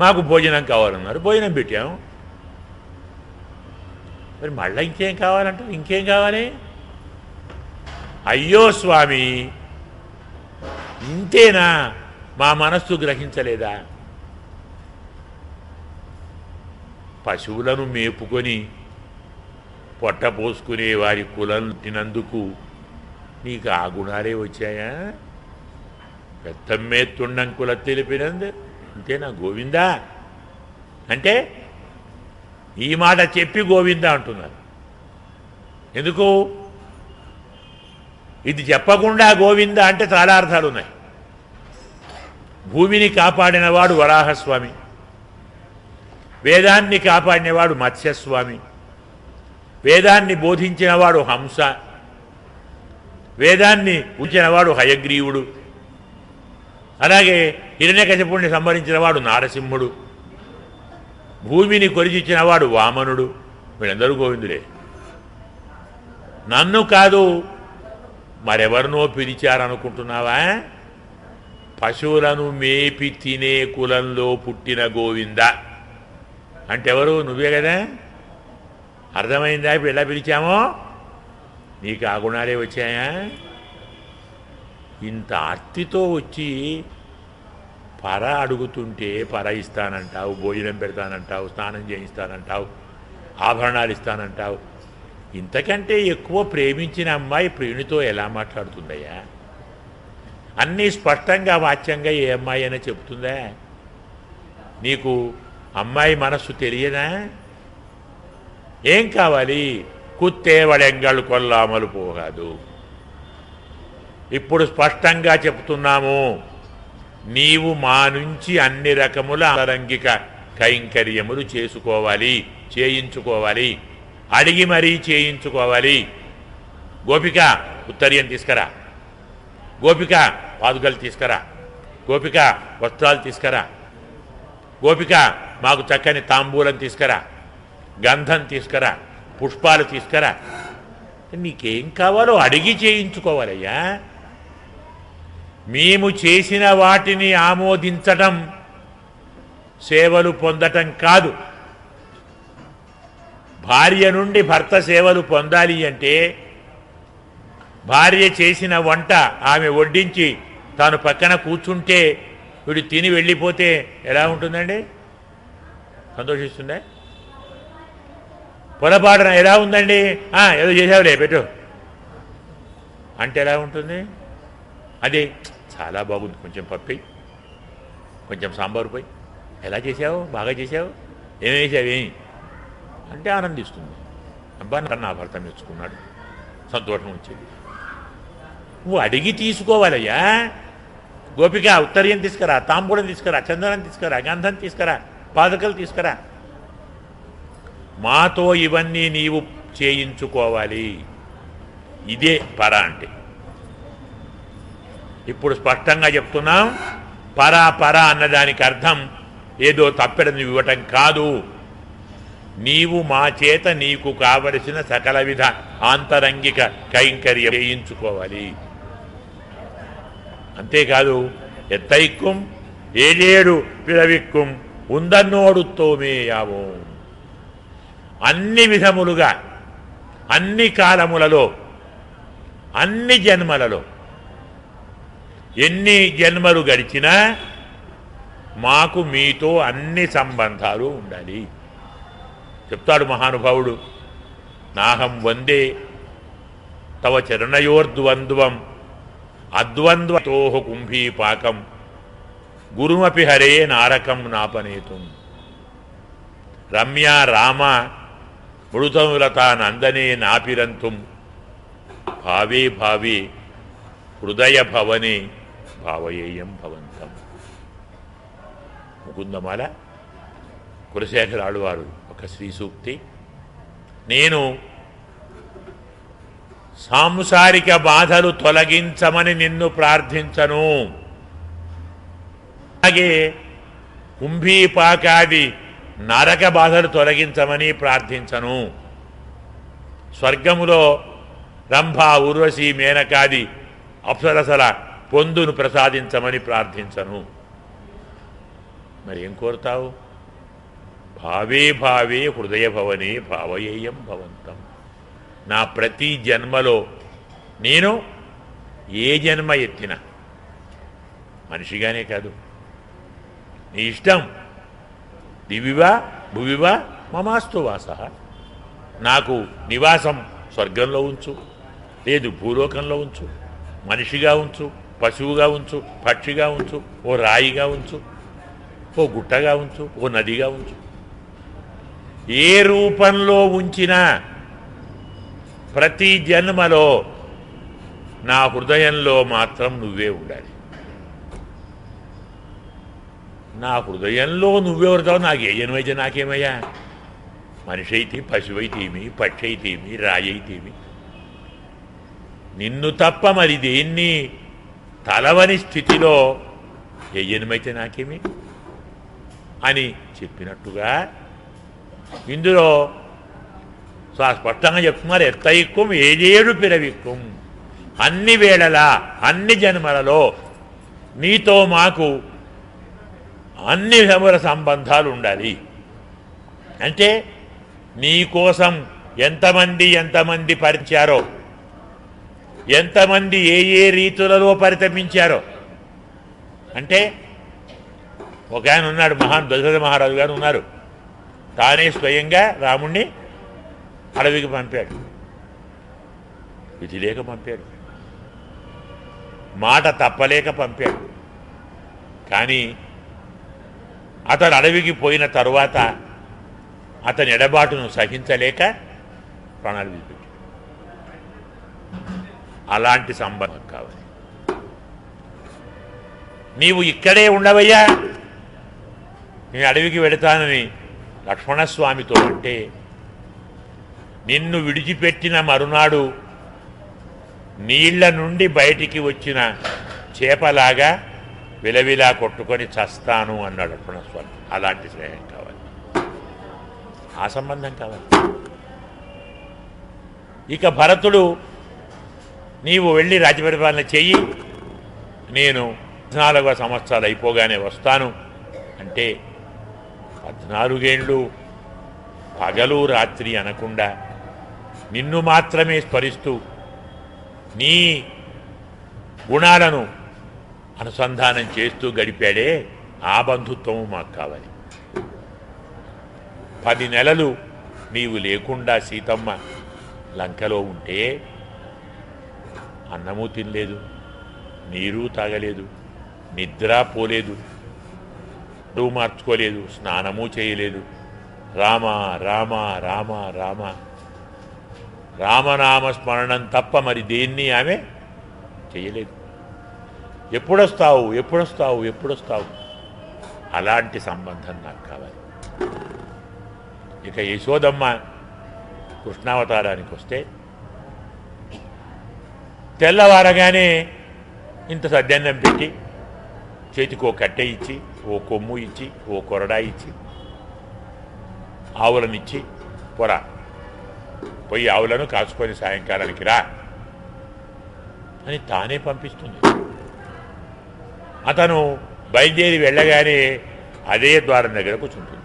[SPEAKER 1] మాకు భోజనం కావాలన్నారు, భోజనం పెట్టాము. మరి మళ్ళీ ఇంకేం కావాలంటారు? ఇంకేం కావాలి? అయ్యో స్వామి, ఇంతేనా? మా మనస్సు గ్రహించలేదా? పశువులను మేపుకొని పొట్ట పోసుకునే వారి కులం తినందుకు నీకు ఆ గుణాలే వచ్చాయా? పెద్దమ్మే తుండం కుల తెలిపినందు అంతేనా గోవిందా? అంటే ఈ మాట చెప్పి గోవిందా అంటున్నారు. ఎందుకు? ఇది చెప్పకుండా గోవిందా అంటే చాలా అర్థాలు ఉన్నాయి. భూమిని కాపాడినవాడు వరాహస్వామి, వేదాన్ని కాపాడినవాడు మత్స్యస్వామి, వేదాన్ని బోధించినవాడు హంస, వేదాన్ని ఉంచినవాడు హయగ్రీవుడు, అలాగే హిరణ్యకశిపుణ్ణి సంహరించినవాడు నారసింహుడు, భూమిని కొలిచిచ్చినవాడు వామనుడు. వీళ్ళందరూ గోవిందుడే. నన్ను కాదు మరెవరినో పిలిచారనుకుంటున్నావా? పశువులను మేపి తినే కులంలో పుట్టిన గోవింద అంటే ఎవరు? నువ్వే కదా. అర్థమైందా ఇప్పుడు ఎలా పిలిచామో? నీకు ఆ గుణాలే వచ్చాయా? ఇంత ఆర్తితో వచ్చి పర అడుగుతుంటే పర ఇస్తానంటావు, భోజనం పెడతానంటావు, స్నానం చేయిస్తానంటావు, ఆభరణాలు ఇస్తానంటావు. ఇంతకంటే ఎక్కువ ప్రేమించిన అమ్మాయి ప్రియునితో ఎలా మాట్లాడుతుందయ్యా? అన్నీ స్పష్టంగా వాచ్యంగా ఏ అమ్మాయి అయినా చెప్తుందా? నీకు అమ్మాయి మనస్సు తెలియదా? ఏం కావాలి? కుత్తేవడెంగళ్ళు కొల్లామలు పోగాదు. ఇప్పుడు స్పష్టంగా చెప్తున్నాము, నీవు మా నుంచి అన్ని రకముల అంతరంగిక కైంకర్యములు చేసుకోవాలి, చేయించుకోవాలి, అడిగి మరీ చేయించుకోవాలి. గోపిక ఉత్తరీయం తీసుకురా, గోపిక పాదుకలు తీసుకురా, గోపిక వస్త్రాలు తీసుకురా, గోపిక మాకు చక్కని తాంబూలం తీసుకురా, గంధం తీసుకురా, పుష్పాలు తీసుకురా. నీకేం కావాలో అడిగి చేయించుకోవాలయ్యా. మేము చేసిన వాటిని ఆమోదించటం సేవలు పొందటం కాదు. భార్య నుండి భర్త సేవలు పొందాలి అంటే భార్య చేసిన వంట ఆమె వడ్డించి తాను పక్కన కూర్చుంటే వీడు తిని వెళ్ళిపోతే ఎలా ఉంటుందండి? సంతోషిస్తుందా? పొరపాటున ఎలా ఉందండి, ఏదో చేసావులే పెట్టు అంటే ఎలా ఉంటుంది? అదే చాలా బాగుంది, కొంచెం పప్పు కొంచెం సాంబారు పోయి, ఎలా చేసావు, బాగా చేసావు, ఏమేమి వేసావేమి అంటే ఆనందిస్తుంది. అబ్బా నా భర్త మెచ్చుకున్నాడు, సంతోషం వచ్చేది. నువ్వు అడిగి తీసుకోవాలయ్యా. గోపిక ఉత్తరీయం తీసుకురా, తాంబూలం తీసుకురా, చందనం తీసుకురా, గంధం తీసుకురా, పాదుకలు తీసుకురా. మాతో ఇవన్నీ నీవు చేయించుకోవాలి. ఇదే పర అంటే. ఇప్పుడు స్పష్టంగా చెప్తున్నాం, పరా పర అన్నదానికి అర్థం ఏదో తప్పెడని ఇవ్వటం కాదు. నీవు మా చేత నీకు కావలసిన సకల విధ ఆంతరంగిక కైంకర్యం చేయించుకోవాలి. అంతేకాదు ఎత్తైక్కుం ఏడేడు పిరవిక్కుం ఉందన్నోడుతోమే యావో. అన్ని విధములుగా అన్ని కాలములలో అన్ని జన్మలలో ఎన్ని జన్మలు గడిచినా మాకు మీతో అన్ని సంబంధాలు ఉండాలి. చెప్తాడు మహానుభావుడు, నాహం వందే తవ చరణయోర్ద్వంద్వం అద్వంద్వతోహ కుంభీపాకం గురుమపి హరే నారకం నాపనేతుం. రమ్య రామ మృతములత నందనే నాపిరంతుం భావే భావే హృదయ భవనే భావయేయం భవంతం. ముకుందమాల కులశేఖరాలు వారు ఒక శ్రీ సూక్తి. నేను సాంసారిక బాధలు తొలగించమని నిన్ను ప్రార్థించను, అలాగే కుంభీపాకాది నరక బాధలు తొలగించమని ప్రార్థించను. స్వర్గములో రంభ ఊర్వశి మేనకాది అప్సరసల పొందును ప్రసాదించమని ప్రార్థించను. మరి ఏం కోరుతావు? భావే భావే హృదయ భవనే భావయేయం భవంతం. నా ప్రతి జన్మలో నేను ఏ జన్మ ఎత్తినా మనిషిగానే కాదు, నీ ఇష్టం, దివివా భువివా మమాస్తు వాస. నాకు నివాసం స్వర్గంలో ఉంచు, లేదు భూలోకంలో ఉంచు, మనిషిగా ఉంచు, పశువుగా ఉంచు, పక్షిగా ఉంచు, ఓ రాయిగా ఉంచు, ఓ గుట్టగా ఉంచు, ఓ నదిగా ఉంచు. ఏ రూపంలో ఉంచినా ప్రతి జన్మలో నా హృదయంలో మాత్రం నువ్వే ఉండాలి. నా హృదయంలో నువ్వెవరుతావు? నాకు ఏ జన్మైతే నాకేమయ్యా? మనిషి అయితే, పశువు అయితేమి, పక్షి అయితేమి, రాయి అయితేమి, నిన్ను తప్ప మరి దేన్ని తలవని స్థితిలో ఏ జన్మైతే నాకేమి అని చెప్పినట్టుగా ఇందులో స్పష్టంగా చెప్తున్నారు. ఎత్తైక్కుం ఏడేడు పిరవిక్కుం, అన్ని వేళలా అన్ని జన్మలలో నీతో మాకు అన్ని విధముల సంబంధాలు ఉండాలి. అంటే నీ కోసం ఎంతమంది పరిచారో, ఎంతమంది ఏ రీతులలో పరితపించారో. అంటే ఒక ఆయన ఉన్నాడు, దశరథ మహారాజు గారు ఉన్నారు. తానే స్వయంగా రాముణ్ణి అడవికి పంపాడు, విధి లేక పంపాడు, మాట తప్పలేక పంపాడు. కానీ అతను అడవికి పోయిన తరువాత అతని ఎడబాటును సహించలేక ప్రాణాలు విడిపెట్టాడు. అలాంటి సంబంధం కావాలి. నీవు ఇక్కడే ఉండవయ్యా, నేను అడవికి వెళతానని లక్ష్మణస్వామితో అంటే నిన్ను విడిచిపెట్టిన మరునాడు నీళ్ల నుండి బయటికి వచ్చిన చేపలాగా విలవిలా కొట్టుకొని చస్తాను అన్నాడు లక్ష్మణస్వామి. అలాంటి స్నేహం కావాలి, ఆ సంబంధం కావాలి. ఇక భరతుడు నీవు వెళ్ళి రాజ్యపరిపాలన చెయ్యి, నేను 14వ సంవత్సరాలు అయిపోగానే వస్తాను అంటే 14 ఏళ్ళు పగలు రాత్రి అనకుండా నిన్ను మాత్రమే స్మరిస్తూ నీ గుణాలను అనుసంధానం చేస్తూ గడిపాడే ఆ బంధుత్వము మాకు కావాలి. 10 నెలలు నీవు లేకుండా సీతమ్మ లంకలో ఉంటే అన్నము తినలేదు, నీరు తాగలేదు, నిద్ర పోలేదు, మార్చుకోలేదు, స్నానము చేయలేదు. రామ రామ రామ రామ రామనామ స్మరణం తప్ప మరి దేన్ని ఆమె చేయలేదు. ఎప్పుడొస్తావు ఎప్పుడొస్తావు ఎప్పుడొస్తావు, అలాంటి సంబంధం నాకు కావాలి. ఇక యశోదమ్మ కృష్ణావతారానికి వస్తే తెల్లవారగానే ఇంత సద్యన్నం పెట్టి చేతికి ఓ కట్టె ఇచ్చి, ఓ కొమ్ము ఇచ్చి, ఓ కొరడా ఇచ్చి, ఆవులనిచ్చి పొరా పోయి ఆవులను కాచుకొని సాయంకాలానికి రా అని తానే పంపిస్తుంది. అతను బయలుదేరి వెళ్ళగానే అదే ద్వారం దగ్గర కూర్చుంటుంది.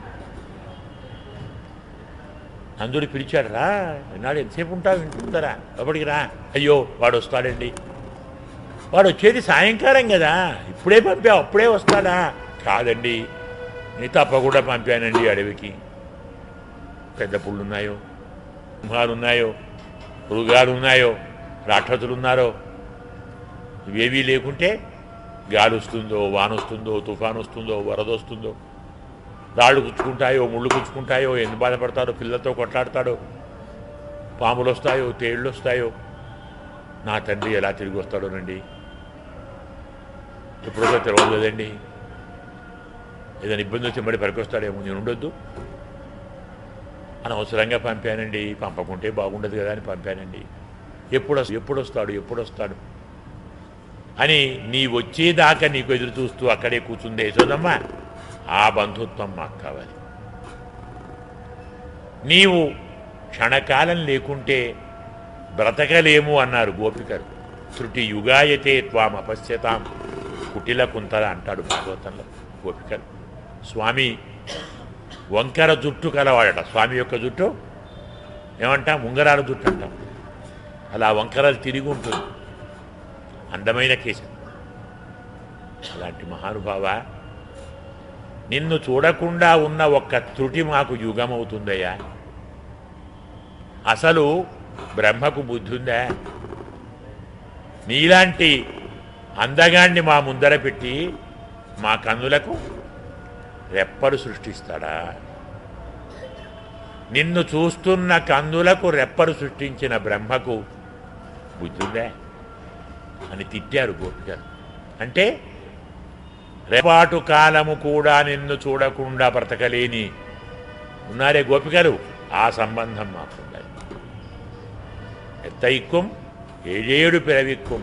[SPEAKER 1] నందుడు పిలిచాడు, రా ఎన్నాడు ఎంతసేపు ఉంటావు, వింటుందరా, లోపలికి రా. అయ్యో వాడు వస్తాడండి, వాడు వచ్చేది సాయంకాలం కదా, ఇప్పుడే పంపావు అప్పుడే వస్తాడా? కాదండి, నీ తప్పకుండా పంపానండి అడవికి. పెద్ద పుళ్ళున్నాయో, సింహాలున్నాయో, మృగాలున్నాయో, రాక్షసులున్నారో, ఇవేవీ లేకుంటే గాలి వస్తుందో, వానొస్తుందో, తుఫాను వస్తుందో, వరద వస్తుందో, రాళ్ళు గుచ్చుకుంటాయో, ముళ్ళు గుచ్చుకుంటాయో, ఎన్ని బాధపడతాడో, పిల్లలతో కొట్లాడతాడో, పాములు వస్తాయో, తేళ్ళు వస్తాయో, నా తండ్రి ఎలా తిరిగి వస్తాడోనండి, ఎప్పుడో తెలియదు కదండి, ఏదైనా ఇబ్బంది వచ్చి మళ్ళీ పనికొస్తాడేమో, నేను ఉండొద్దు, అనవసరంగా పంపానండి, పంపకుంటే బాగుండదు కదా అని పంపానండి, ఎప్పుడొస్తాడు అని నీ వచ్చేదాకా నీకు ఎదురు చూస్తూ అక్కడే కూర్చుందే యశోదమ్మ. ఆ బంధుత్వం మాకు కావాలి. నీవు క్షణకాలం లేకుంటే బ్రతకలేము అన్నారు గోపికలు. శృతి యుగాయతే త్వాం అపశ్యతాం కుటిల కుంతల అంటాడు భాగవతంలో గోపికలు. స్వామి వంకర జుట్టు కలవాడట. స్వామి యొక్క జుట్టు ఏమంటాం, ఉంగరాల జుట్టు అంటాం. అలా వంకరలు తిరిగి ఉంటుంది, అందమైన కేశం. అలాంటి మహానుభావ, నిన్ను చూడకుండా ఉన్న ఒక్క త్రుటి మాకు యుగమవుతుందయ్యా. అసలు బ్రహ్మకు బుద్ధి ఉందా? నీలాంటి అందగాన్ని మా ముందర పెట్టి మా కన్నులకు రెప్పలు సృష్టిస్తాడా? నిన్ను చూస్తున్న కన్నులకు రెప్పలు సృష్టించిన బ్రహ్మకు బుద్ధి ఉందా అని తిట్టారు గోపికలు. అంటే రేపాటు కాలము కూడా నిన్ను చూడకుండా బ్రతకలేని ఉన్నారే గోపికలు, ఆ సంబంధం మాకుండాలి. ఎత్తైక్కుం ఏడేడు పిరవిక్కుం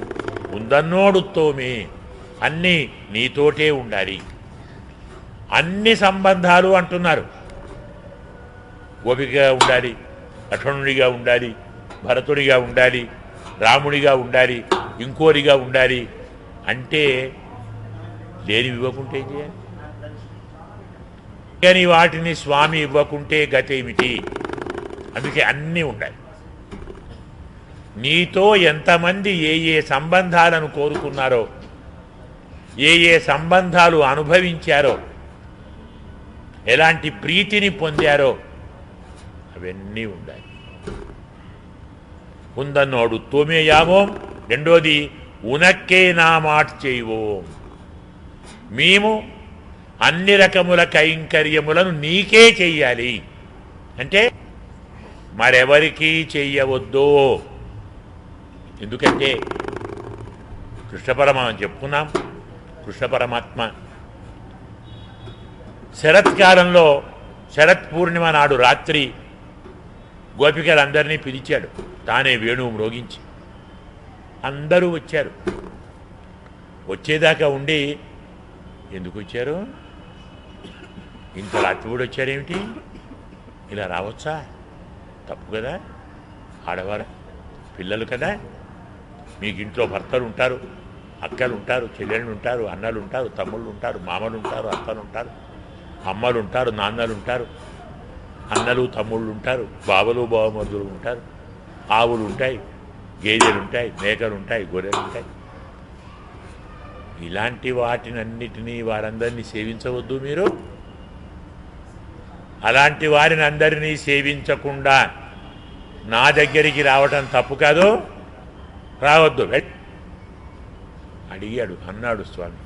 [SPEAKER 1] ఉందన్నోడుతోమే, అన్నీ నీతోటే ఉండాలి. అన్ని సంబంధాలు అంటున్నారు. గోపికగా ఉండాలి, లక్ష్మణుడిగా ఉండాలి, భరతుడిగా ఉండాలి, రాముడిగా ఉండాలి, ఇంకోరిగా ఉండాలి అంటే లేని ఇవ్వకుంటే ఏం చేయాలి? కానీ వాటిని స్వామి ఇవ్వకుంటే గతేమిటి? అందుకే అన్నీ ఉండాలి. నీతో ఎంతమంది ఏ ఏ సంబంధాలను కోరుకున్నారో, ఏ ఏ సంబంధాలు అనుభవించారో, ఎలాంటి ప్రీతిని పొందారో అవన్నీ ఉండాలి. ఉందన్నోడు తోమేయామో. రెండోది ఉనక్కే నా మాట చేయవోం, మేము అన్ని రకముల కైంకర్యములను నీకే చెయ్యాలి అంటే మరెవరికీ చెయ్యవద్దో. ఎందుకంటే కృష్ణ పరమాత్మ చెప్పుకున్నాం, కృష్ణ పరమాత్మ శరత్కాలంలో శరత్ పూర్ణిమ నాడు రాత్రి గోపికలందరినీ పిలిచాడు. తానే వేణువు మ్రోగించి అందరూ వచ్చారు. వచ్చేదాకా ఉండి ఎందుకు వచ్చారు, ఇంత రాత్రి కూడా వచ్చారేమిటి, ఇలా రావచ్చా, తప్పు కదా, ఆడవారు పిల్లలు కదా, మీకు ఇంట్లో భర్తలు ఉంటారు, అక్కలు ఉంటారు, చెల్లెళ్ళు ఉంటారు, అన్నలు ఉంటారు, తమ్ముళ్ళు ఉంటారు, మామలు ఉంటారు, అత్తలు ఉంటారు, అమ్మలు ఉంటారు, నాన్నలు ఉంటారు, అన్నలు తమ్ముళ్ళు ఉంటారు, బావలు బావమరుదులు ఉంటారు, ఆవులు ఉంటాయి, గేదెలు ఉంటాయి, మేకలు ఉంటాయి, గొర్రెలు ఉంటాయి. ఇలాంటి వాటినన్నిటినీ వారందరినీ సేవించవద్దు మీరు. అలాంటి వారిని అందరినీ సేవించకుండా నా దగ్గరికి రావటం తప్పు కాదు, రావద్దు అడిగాడు అన్నాడు స్వామి.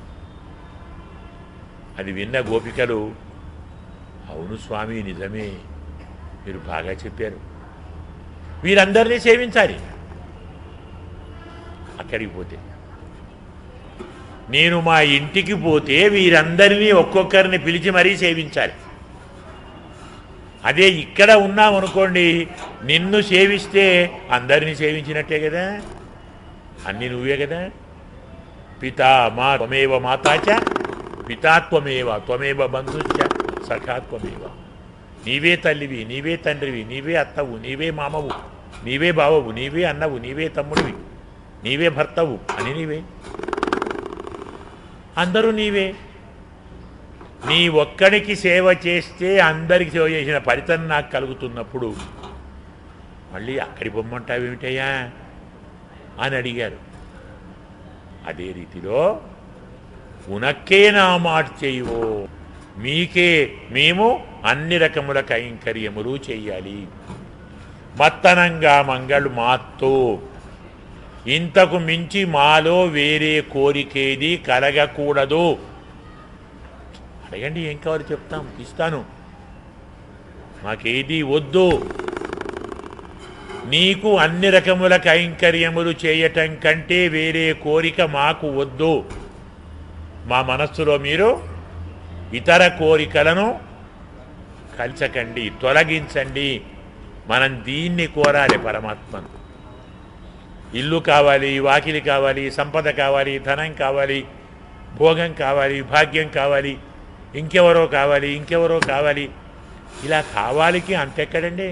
[SPEAKER 1] అది విన్న గోపికలు, అవును స్వామి నిజమే, మీరు బాగా చెప్పారు, వీరందరినీ సేవించాలి. అక్కడికి పోతే నేను మా ఇంటికి పోతే వీరందరినీ ఒక్కొక్కరిని పిలిచి మరీ సేవించాలి. అదే ఇక్కడ ఉన్నామనుకోండి, నిన్ను సేవిస్తే అందరినీ సేవించినట్టే కదా, అన్నీ నువ్వే కదా. పితా మా త్వమేవ మాతాచ పితాత్వమేవ త్వమేవ బంధుశ్చ సఖాత్వమేవ. నీవే తల్లివి, నీవే తండ్రివి, నీవే అత్తవు, నీవే మామవు, నీవే బావవు, నీవే అన్నవు, నీవే తమ్ముడివి, నీవే భర్తవు అని నీవే, అందరూ నీవే. నీ ఒక్కడికి సేవ చేస్తే అందరికి సేవ చేసిన ఫలితం నాకు కలుగుతున్నప్పుడు మళ్ళీ అక్కడి పొమ్మంటావేమిటయ్యా అని అడిగారు. అదే రీతిలో ఉనక్కే నా మాట చేయవో, మీకే మేము అన్ని రకముల కైంకర్యములు చెయ్యాలి. మత్తనంగా మంగళు మాతో, ఇంతకు మించి మాలో వేరే కోరికేది కలగకూడదు. అడగండి, ఏం కావాలి చెప్తాం, ఇస్తాను, మాకేది వద్దు. నీకు అన్ని రకముల కైంకర్యములు చేయటం కంటే వేరే కోరిక మాకు వద్దు. మా మనస్సులో మీరు ఇతర కోరికలను కల్చకండి, తొలగించండి. మనం దీన్ని కోరాలి పరమాత్మను. ఇల్లు కావాలి, వాకిలి కావాలి, సంపద కావాలి, ధనం కావాలి, భోగం కావాలి, భాగ్యం కావాలి, ఇంకెవరో కావాలి, ఇంకెవరో కావాలి. ఇలా కావాలికి అంతెక్కడండి,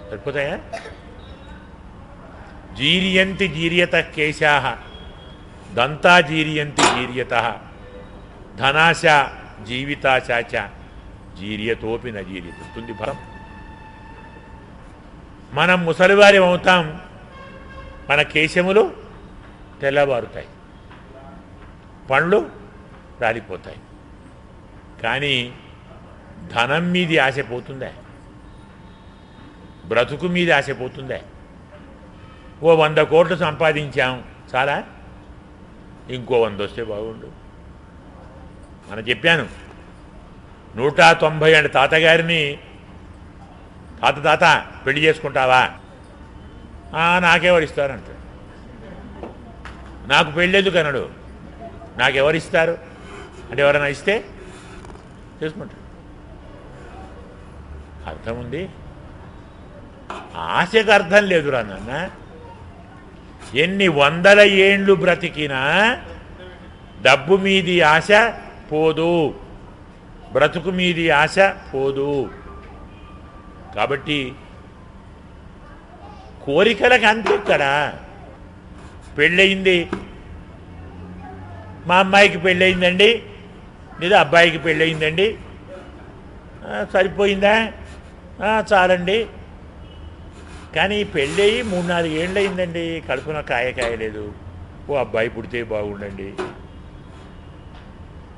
[SPEAKER 1] సరిపోతాయా? జీర్యంతి జీర్యత కేశాః దంతా జీర్యంతి జీర్యత ధనాశ జీవితాశాచ జీర్యతోపి న జీర్యతుంది ఫలం. మనం ముసలివారి అవుతాం, మన కేశములు తెల్లబారుతాయి, పండ్లు రాలిపోతాయి. కానీ ధనం మీది ఆశ పోతుందా, బ్రతుకు మీద ఆశ పోతుందా? ఓ 100 కోట్లు సంపాదించాం చాలా, ఇంకో 100 వస్తే బాగుండు. మనం చెప్పాను 190 తాతగారిని, తాత పెళ్లి చేసుకుంటావా, నాకెవరిస్తారంటాడు. నాకు పెళ్ళెందుకు అన్నాడు, నాకెవరిస్తారు అంటే ఎవరైనా ఇస్తే చేసుకుంటాడు. అర్థం ఉంది, ఆశకు అర్థం లేదురా నాన్న. ఎన్ని 100 ఏండ్లు బ్రతికినా డబ్బు మీది ఆశ పోదు, బ్రతుకు మీది ఆశ పోదు. కాబట్టి కోరికలకు అంతే. ఇక్కడ పెళ్ళయింది, మా అమ్మాయికి పెళ్ళయిందండి, లేదా అబ్బాయికి పెళ్ళయిందండి, సరిపోయిందా, చాలండి. కానీ పెళ్ళయి 3-4 ఏళ్ళు అయిందండి, కడుపున కాయలేదు, ఓ అబ్బాయి పుడితే బాగుండండి.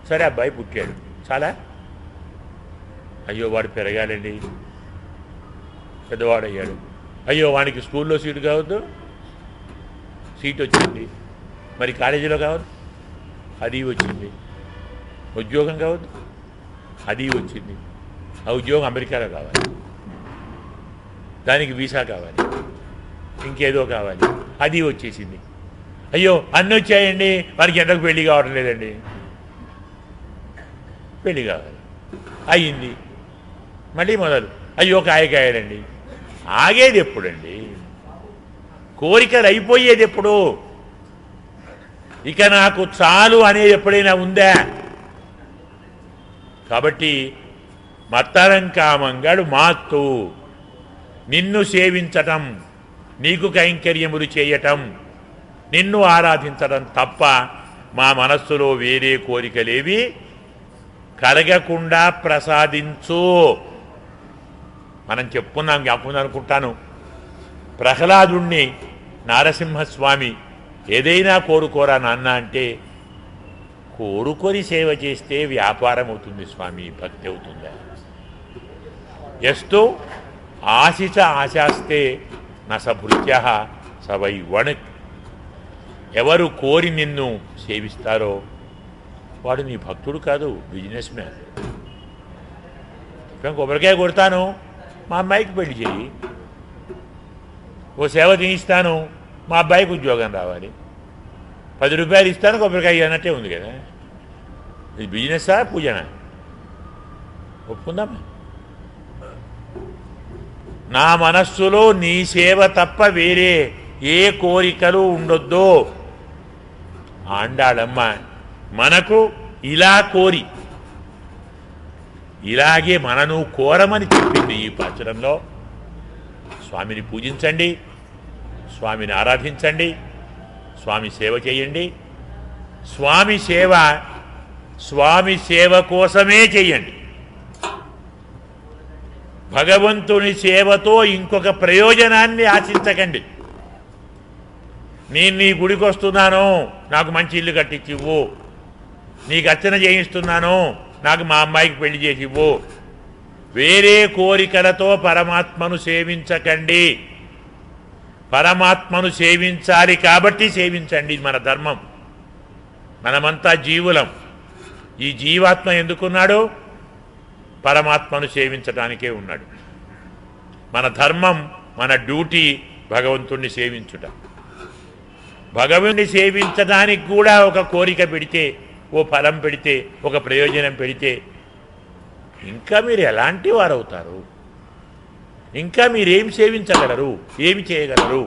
[SPEAKER 1] సరే అబ్బాయి పుట్టాడు, చాలా, అయ్యో వాడు పెరగాలండి, పెద్దవాడయ్యాడు, అయ్యో వాడికి స్కూల్లో సీటు కావద్దు, సీట్ వచ్చింది, మరి కాలేజీలో కావద్దు, అది వచ్చింది, ఉద్యోగం కావద్దు, అది వచ్చింది, ఆ ఉద్యోగం అమెరికాలో కావాలి, దానికి వీసా కావాలి, ఇంకేదో కావాలి, అది వచ్చేసింది. అయ్యో అన్నీ వచ్చాయండి, వారికి ఎంతకు పెళ్లి కావడం లేదండి. పెళ్లి కావాలి, అయ్యింది, మళ్ళీ మొదలు అయ్యో కాయకాయాలండి. ఆగేది ఎప్పుడండి? కోరికలు అయిపోయేది ఎప్పుడు? ఇక నాకు చాలు అనేది ఎప్పుడైనా ఉందా? కాబట్టి మత్తరం కామంగాడు మాత్తు, నిన్ను సేవించటం, నీకు కైంకర్యములు చేయటం, నిన్ను ఆరాధించడం తప్ప మా మనస్సులో వేరే కోరికలేవి కలగకుండా ప్రసాదించు. మనం చెప్పుకున్నాం, జ్ఞాపకం అనుకుంటాను, ప్రహ్లాదుణ్ణి నారసింహస్వామి ఏదైనా కోరుకోరా నాన్న అంటే, కోరుకొని సేవ చేస్తే వ్యాపారం అవుతుంది స్వామి, భక్తి అవుతుందా? ఎస్తు ఆశిచ ఆశాస్తే నసభృత్య సవై వణక్. ఎవరు కోరి నిన్ను సేవిస్తారో వాడు నీ భక్తుడు కాదు, బిజినెస్ మ్యాన్. కొబ్బరికాయ కొడతాను, మా అమ్మాయికి పెళ్లి చేయి. ఓ సేవ తీయిస్తాను, మా అబ్బాయికి ఉద్యోగం రావాలి. 10 రూపాయలు ఇస్తాను, కొబ్బరికాయ అన్నట్టే ఉంది కదా. ఇది బిజినెస్సా, పూజనా? ఒప్పుకుందామా? నా మనస్సులో నీ సేవ తప్ప వేరే ఏ కోరికలు ఉండొద్దు. ఆండాళమ్మ మనకు ఇలా కోరి, ఇలాగే మనను కోరమని చెప్పింది ఈ పాచురంలో. స్వామిని పూజించండి, స్వామిని ఆరాధించండి, స్వామి సేవ చేయండి. స్వామి సేవ కోసమే చెయ్యండి. భగవంతుని సేవతో ఇంకొక ప్రయోజనాన్ని ఆశించకండి. నేను నీ గుడికి వస్తున్నాను, నాకు మంచి ఇల్లు కట్టించివ్వు. నీకు అర్చన చేయిస్తున్నాను, నాకు మా అమ్మాయికి పెళ్లి చేసివ్వు. వేరే కోరికలతో పరమాత్మను సేవించకండి. పరమాత్మను సేవించాలి కాబట్టి సేవించండి, మన ధర్మం. మనమంతా జీవులం. ఈ జీవాత్మ ఎందుకున్నాడు? పరమాత్మను సేవించడానికే ఉన్నాడు. మన ధర్మం, మన డ్యూటీ భగవంతుణ్ణి సేవించుట. భగవంతుని సేవించడానికి కూడా ఒక కోరిక పెడితే, ఓ ఫలం పెడితే, ఒక ప్రయోజనం పెడితే ఇంకా మీరు ఎలాంటి వారు అవుతారు? ఇంకా మీరేం సేవించగలరు? ఏమి చేయగలరు?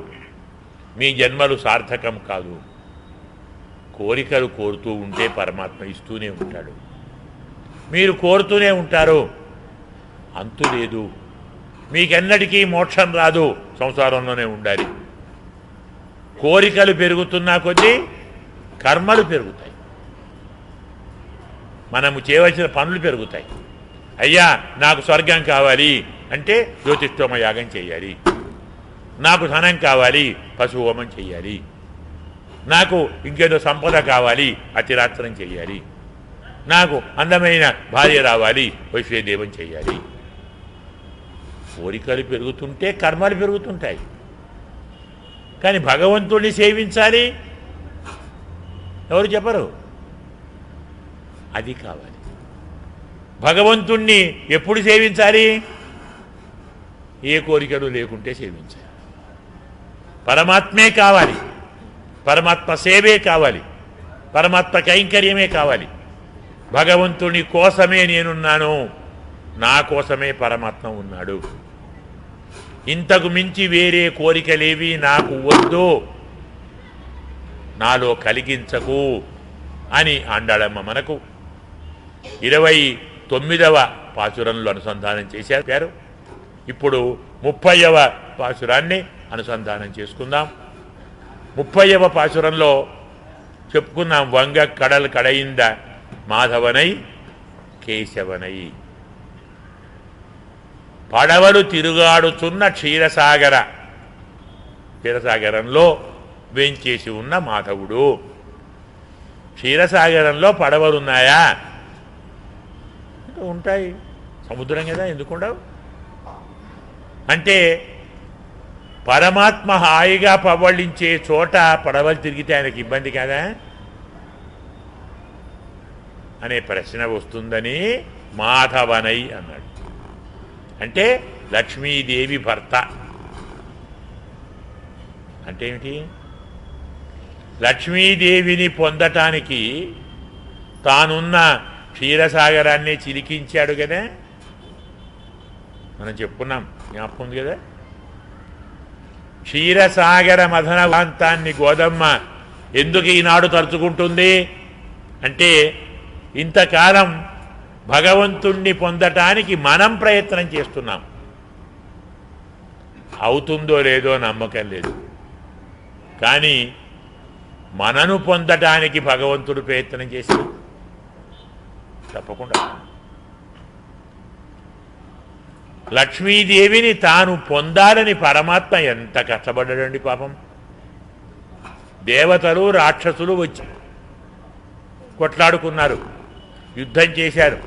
[SPEAKER 1] మీ జన్మలు సార్థకం కాదు. కోరికలు కోరుతూ ఉంటే పరమాత్మ ఇస్తూనే ఉంటాడు. మీరు కోరుతూనే ఉంటారు, అంతు లేదు. మీకెన్నటికీ మోక్షం రాదు, సంసారంలోనే ఉండాలి. కోరికలు పెరుగుతున్నా కొద్దీ కర్మలు పెరుగుతాయి, మనము చేయవలసిన పనులు పెరుగుతాయి. అయ్యా నాకు స్వర్గం కావాలి అంటే జ్యోతిష్ఠోమ యాగం చేయాలి. నాకు ధనం కావాలి, పశుహోమం చేయాలి. నాకు ఇంకేదో సంపద కావాలి, అతిరాత్రం చేయాలి. నాకు అందమైన భార్య రావాలి, వైశ్వేదేవం చేయాలి. కోరికలు పెరుగుతుంటే కర్మలు పెరుగుతుంటాయి. కానీ భగవంతుడిని సేవించాలి, ఎవరు చెప్పరు? అది కావాలి. భగవంతుణ్ణి ఎప్పుడు సేవించాలి? ఏ కోరికలు లేకుంటే సేవించాలి. పరమాత్మే కావాలి, పరమాత్మ సేవే కావాలి, పరమాత్మ కైంకర్యమే కావాలి. భగవంతుని కోసమే నేనున్నాను, నా కోసమే పరమాత్మ ఉన్నాడు. ఇంతకు మించి వేరే కోరికలేవి నాకు వద్దు, నాలో కలిగించకు అని ఆండాళమ్మ మనకు 29వ పాసురంలో అనుసంధానం చేశారు. ఇప్పుడు 30వ పాసురాన్ని అనుసంధానం చేసుకుందాం. 30వ పాసురంలో చెప్పుకున్నాం, వంగ కడల్ కడయింద మాధవనై కేశవనై. పడవలు తిరుగాడుచున్న క్షీరసాగరంలో వేంచేసి ఉన్న మాధవుడు. క్షీరసాగరంలో పడవలున్నాయా? ఉంటాయి, సముద్రం కదా, ఎందుకుండవు? అంటే పరమాత్మ హాయిగా పవళించే చోట పడవలు తిరిగితే ఆయనకి ఇబ్బంది కదా అనే ప్రశ్న వస్తుందని మాధవనై అన్నాడు. అంటే లక్ష్మీదేవి భర్త అంటే ఏమిటి? లక్ష్మీదేవిని పొందటానికి తానున్న క్షీరసాగరాన్ని చిలికించాడు కదా, మనం చెప్పుకున్నాం, జ్ఞాపకం ఉంది కదా. క్షీరసాగర మథన ప్రాంతాన్ని గోదమ్మ ఎందుకు ఈనాడు తలుచుకుంటుంది అంటే, ఇంతకాలం భగవంతుణ్ణి పొందటానికి మనం ప్రయత్నం చేస్తున్నాం, అవుతుందో లేదో నమ్మకం లేదు. కానీ మనను పొందటానికి భగవంతుడు ప్రయత్నం చేసి తప్పకుండా లక్ష్మీదేవిని తాను పొందాలని పరమాత్మ ఎంత కష్టపడ్డాడండి పాపం. దేవతలు రాక్షసులు వచ్చి కొట్లాడుకున్నారు, యుద్ధం చేశారు,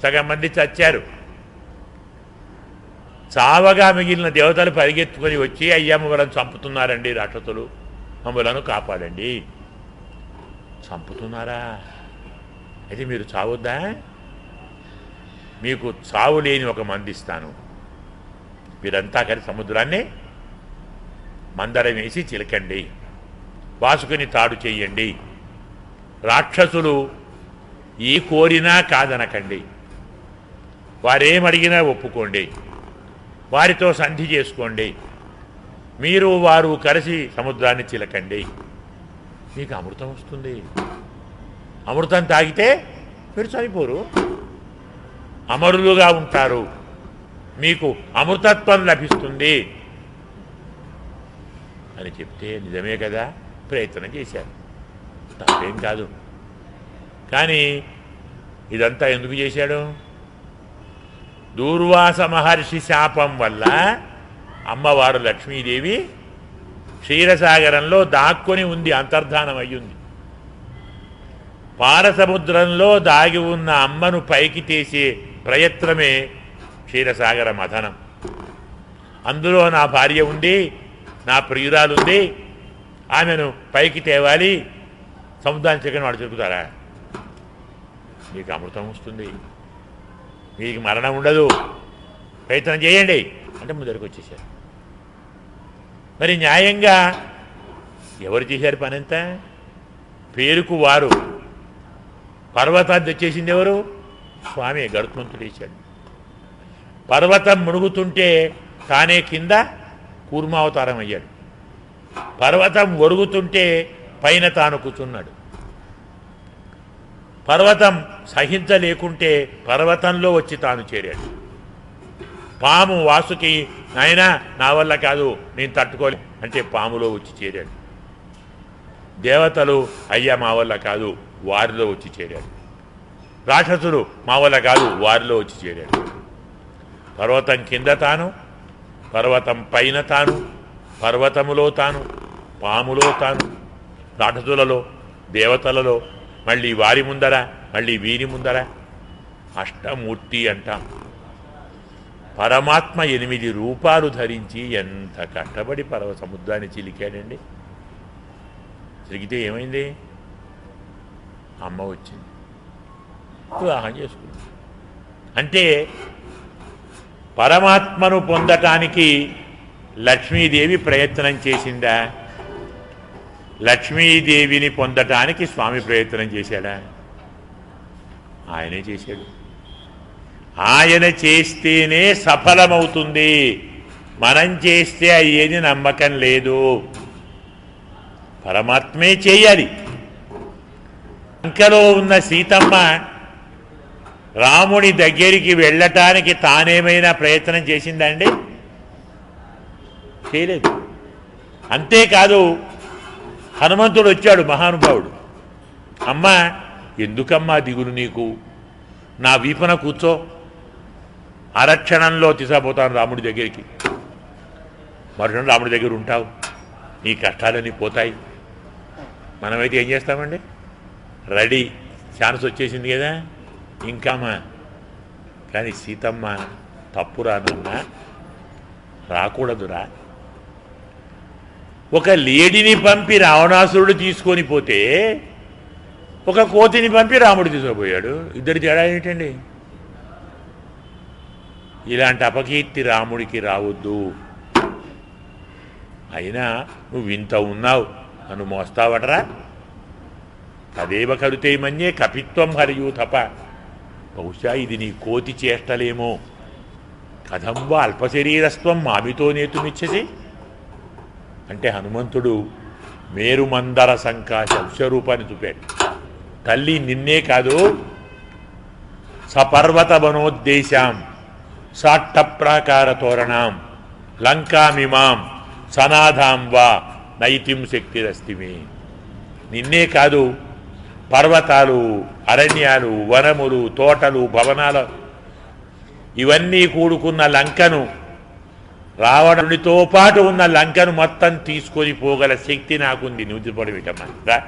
[SPEAKER 1] సగం మంది చచ్చారు. చావగా మిగిలిన దేవతలు పరిగెత్తుకొని వచ్చి, అయ్యా మమ్మల్ని చంపుతున్నారండి రాక్షసులు, మమ్మలను కాపాడండి. చంపుతున్నారా? అయితే మీరు చావొద్దా? మీకు చావు లేని ఒక మందిస్తాను, మీరంతా కలిసి సముద్రాన్ని మందరం వేసి చిలకండి, వాసుకుని తాడు చెయ్యండి, రాక్షసులు ఏ కోరినా కాదనకండి, వారేమడిగినా ఒప్పుకోండి, వారితో సంధి చేసుకోండి, మీరు వారు కలిసి సముద్రాన్ని చిలకండి, మీకు అమృతం వస్తుంది. అమృతం తాగితే మీరు చనిపోరు, అమరులుగా ఉంటారు, మీకు అమృతత్వం లభిస్తుంది అని చెప్తే నిజమే కదా, ప్రయత్నం చేశారు, తప్పేం కాదు. కానీ ఇదంతా ఎందుకు చేశాడు? దూర్వాస మహర్షి శాపం వల్ల అమ్మవారు లక్ష్మీదేవి క్షీరసాగరంలో దాక్కుని ఉంది, అంతర్ధానం అయ్యింది. పారసముద్రంలో దాగి ఉన్న అమ్మను పైకి తీసే ప్రయత్నమే క్షీరసాగర మథనం. అందులో నా భార్య ఉంది, నా ప్రియురాలుంది, ఆమెను పైకి తేవాలి, సముద్రాన్ని చికెన్ వాడు చెబుతారా? మీకు అమృతం వస్తుంది, మీకు మరణం ఉండదు, ప్రయత్నం చేయండి అంటే ముందరికి వచ్చేసారు. మరి న్యాయంగా ఎవరు చేశారు పనంతా? పేరుకు వారు. పర్వతాన్ని తెచ్చేసింది ఎవరు? స్వామి గరుత్మంతుడు వేశాడు. పర్వతం మునుగుతుంటే తానే కింద కూర్మావతారం అయ్యాడు, పర్వతం ఒరుగుతుంటే పైన తాను కూర్చున్నాడు. పర్వతం సహించలేకుంటే పర్వతంలో వచ్చి తాను చేరాడు. పాము వాసుకి, నాయనా నా వల్ల కాదు, నేను తట్టుకోలే అంటే పాములో వచ్చి చేరాడు. దేవతలు అయ్యా మా వల్ల కాదు, వారిలో వచ్చి చేరాడు. రాక్షసులు మా వల్ల కాదు, వారిలో వచ్చి చేరాడు. పర్వతం కింద తాను, పర్వతం పైన తాను, పర్వతములో తాను, పాములో తాను, రాక్షసులలో, దేవతలలో, మళ్ళీ వారి ముందర, మళ్ళీ వీరి ముందర. అష్టమూర్తి అంటాం. పరమాత్మ 8 రూపాలు ధరించి ఎంత కష్టపడి సముద్రాన్ని చిలికాడండి. చిలికితే ఏమైంది? అమ్మ వచ్చింది, వివాహం చేసుకుంది. అంటే పరమాత్మను పొందటానికి లక్ష్మీదేవి ప్రయత్నం చేసిందా? లక్ష్మీదేవిని పొందటానికి స్వామి ప్రయత్నం చేశాడా? ఆయనే చేశాడు. ఆయన చేస్తేనే సఫలమవుతుంది, మనం చేస్తే అయ్యేది నమ్మకం లేదు. పరమాత్మే చేయాలి. లంకలో ఉన్న సీతమ్మ రాముడి దగ్గరికి వెళ్ళటానికి తానేమైనా ప్రయత్నం చేసిందండి? చేయలేదు. అంతేకాదు, హనుమంతుడు వచ్చాడు, మహానుభావుడు. అమ్మ ఎందుకమ్మా దిగులు నీకు, నా వీపున కూర్చో, అరక్షణంలో తీసుకుపోతాను రాముడి దగ్గరికి, మరుసటి రాముడి దగ్గర ఉంటావు, నీ కష్టాలన్నీ పోతాయి. మనమైతే ఏం చేస్తామండి? రెడీ, ఛాన్స్ వచ్చేసింది కదా, ఇంకామా. కానీ సీతమ్మ తప్పురా నాన్న, రాకూడదురా. ఒక లేడీని పంపి రావణాసురుడు తీసుకొని పోతే, ఒక కోతిని పంపి రాముడు తీసుకుపోయాడు. ఇద్దరి తేడా ఏంటండి? ఇలాంటి అపకీర్తి రాముడికి రావద్దు. అయినా నువ్వు ఇంత ఉన్నావు, నన్ను మోస్తావటరా? తదేవ కరుతే మన్యే కపిత్వం హరియూథప. బహుశా ఇది నీ కోతి చేష్టలేమో. కథంవా అల్పశరీరస్త్వం మామితో నేతుమిచ్చసి. అంటే హనుమంతుడు మేరుమందర సంకాశ విశ్వరూపాన్ని చూపాడు. తల్లి నిన్నే కాదు, సపర్వత వనోద్దేశాం సాట్టప్రాకార తోరణాం లంకామిమాం సనాథాం వా నైతిం శక్తిరస్తిమే. నిన్నే కాదు, పర్వతాలు, అరణ్యాలు, వనములు, తోటలు, భవనాలు ఇవన్నీ కూడుకున్న లంకను, రావణునితో పాటు ఉన్న లంకను మొత్తం తీసుకొని పోగల శక్తి నాకుంది. నువ్వు పడివిటమ్మా రా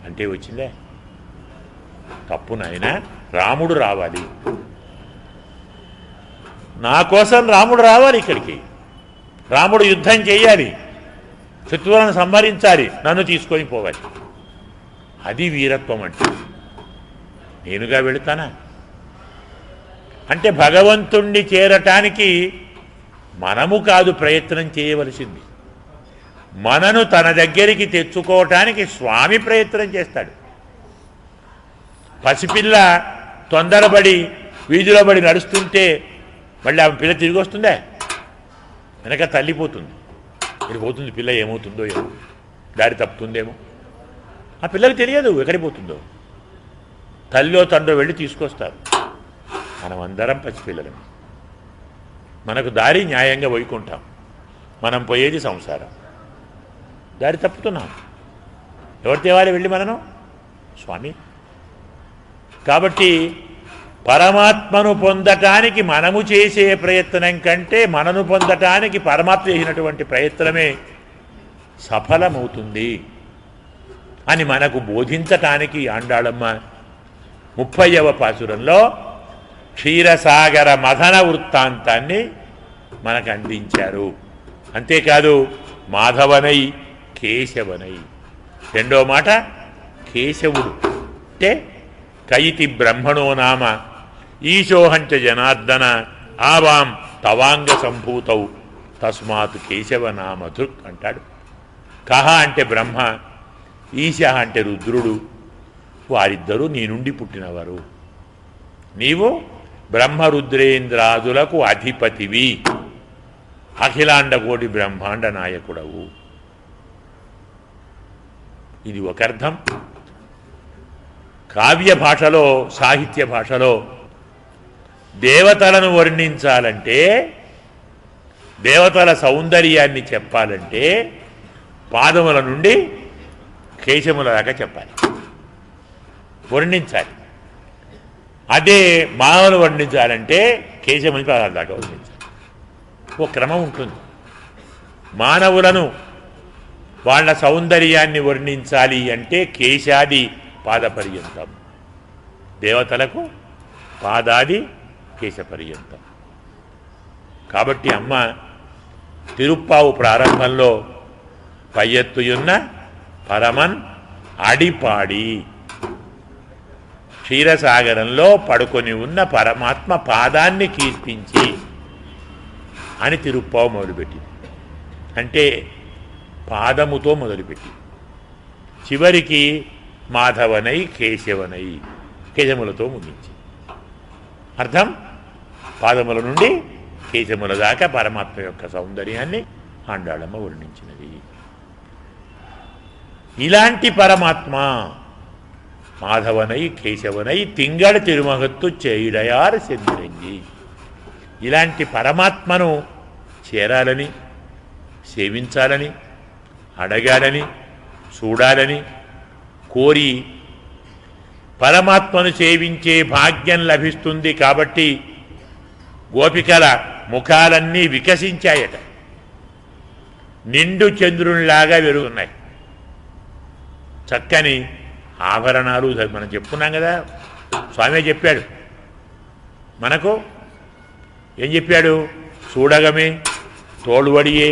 [SPEAKER 1] అంటే వచ్చిందే. తప్పు నాయన, రాముడు రావాలి, నా కోసం రాముడు రావాలి ఇక్కడికి. రాముడు యుద్ధం చేయాలి, శత్రువులను సంహరించాలి, నన్ను తీసుకొని పోవాలి. అది వీరత్వం అంటే. నేనుగా వెళుతానా? అంటే భగవంతుణ్ణి చేరటానికి మనము కాదు ప్రయత్నం చేయవలసింది, మనను తన దగ్గరికి తెచ్చుకోవటానికి స్వామి ప్రయత్నం చేస్తాడు. పసిపిల్ల తొందరపడి వీధిలో పడి నడుస్తుంటే మళ్ళీ ఆమె పిల్ల తిరిగి వస్తుందే? వెనక తల్లిపోతుంది. ఇక్కడ పోతుంది పిల్ల, ఏమవుతుందో ఏమో, దారి తప్పుతుందేమో. ఆ పిల్లకి తెలియదు ఎక్కడికి పోతుందో. తల్లిలో తండ్రి వెళ్ళి తీసుకొస్తారు. మనమందరం పసిపిల్లలం. మనకు దారి న్యాయంగా వైకుంటాం, మనం పోయేది సంసారం. దారి తప్పుతున్నాం. ఎవరు తేవాలి వెళ్ళి మనను? స్వామి. కాబట్టి పరమాత్మను పొందటానికి మనము చేసే ప్రయత్నం కంటే మనను పొందటానికి పరమాత్మ చేసినటువంటి ప్రయత్నమే సఫలమవుతుంది అని మనకు బోధించటానికి ఆండాళమ్మ 30వ పాసురంలో క్షీరసాగర మథన వృత్తాంతాన్ని మనకు అందించారు. అంతేకాదు మాధవనై కేశవనై. రెండో మాట కేశవుడు అంటే కయితి బ్రహ్మణో నామ ఈశోహంచ జనార్దన ఆవాం తవాంగ సంభూతౌ తస్మాత్ కేశవనామ దృక్ అంటాడు. కహ అంటే బ్రహ్మ, ఈశ అంటే రుద్రుడు. వారిద్దరూ నీ నుండి పుట్టినవారు. నీవు బ్రహ్మరుద్రేంద్రాదులకు అధిపతివి, అఖిలాండకోటి బ్రహ్మాండ నాయకుడవు. ఇది ఒక అర్థం. కావ్య భాషలో, సాహిత్య భాషలో దేవతలను వర్ణించాలంటే, దేవతల సౌందర్యాన్ని చెప్పాలంటే పాదముల నుండి కేశముల దాకా చెప్పాలి, వర్ణించాలి. అదే మానవులు వర్ణించాలంటే కేశముని పాదాల దాకా వర్ణించాలి. ఓ క్రమం ఉంటుంది. మానవులను వాళ్ళ సౌందర్యాన్ని వర్ణించాలి అంటే కేశాది పాదపర్యంతం, దేవతలకు పాదాది కేశపర్యంతం. కాబట్టి అమ్మ తిరుప్పావు ప్రారంభంలో పయ్యత్తుయున్న పరమన్ అడిపాడి, క్షీరసాగరంలో పడుకొని ఉన్న పరమాత్మ పాదాన్ని కీర్తించి అని తిరుప్పావు మొదలుపెట్టింది. అంటే పాదముతో మొదలుపెట్టి చివరికి మాధవనై కేశవనై కేశములతో ముగించి. అర్థం పాదముల నుండి కేశముల దాకా పరమాత్మ యొక్క సౌందర్యాన్ని ఆండాళమ్మ వర్ణించినది. ఇలాంటి పరమాత్మ మాధవనై కేశవనై తింగళ తిరుమగత్తు చేయుడయారు సెందిరంగి. ఇలాంటి పరమాత్మను చేరాలని, సేవించాలని, అడగాలని, చూడాలని కోరి పరమాత్మను సేవించే భాగ్యం లభిస్తుంది. కాబట్టి గోపికల ముఖాలన్నీ వికసించాయట, నిండు చంద్రునిలాగా వెలుగున్నాయి. చక్కని ఆభరణాలు మనం చెప్పుకున్నాం కదా. స్వామి చెప్పాడు మనకు, ఏం చెప్పాడు? చూడగమే తోడువడియే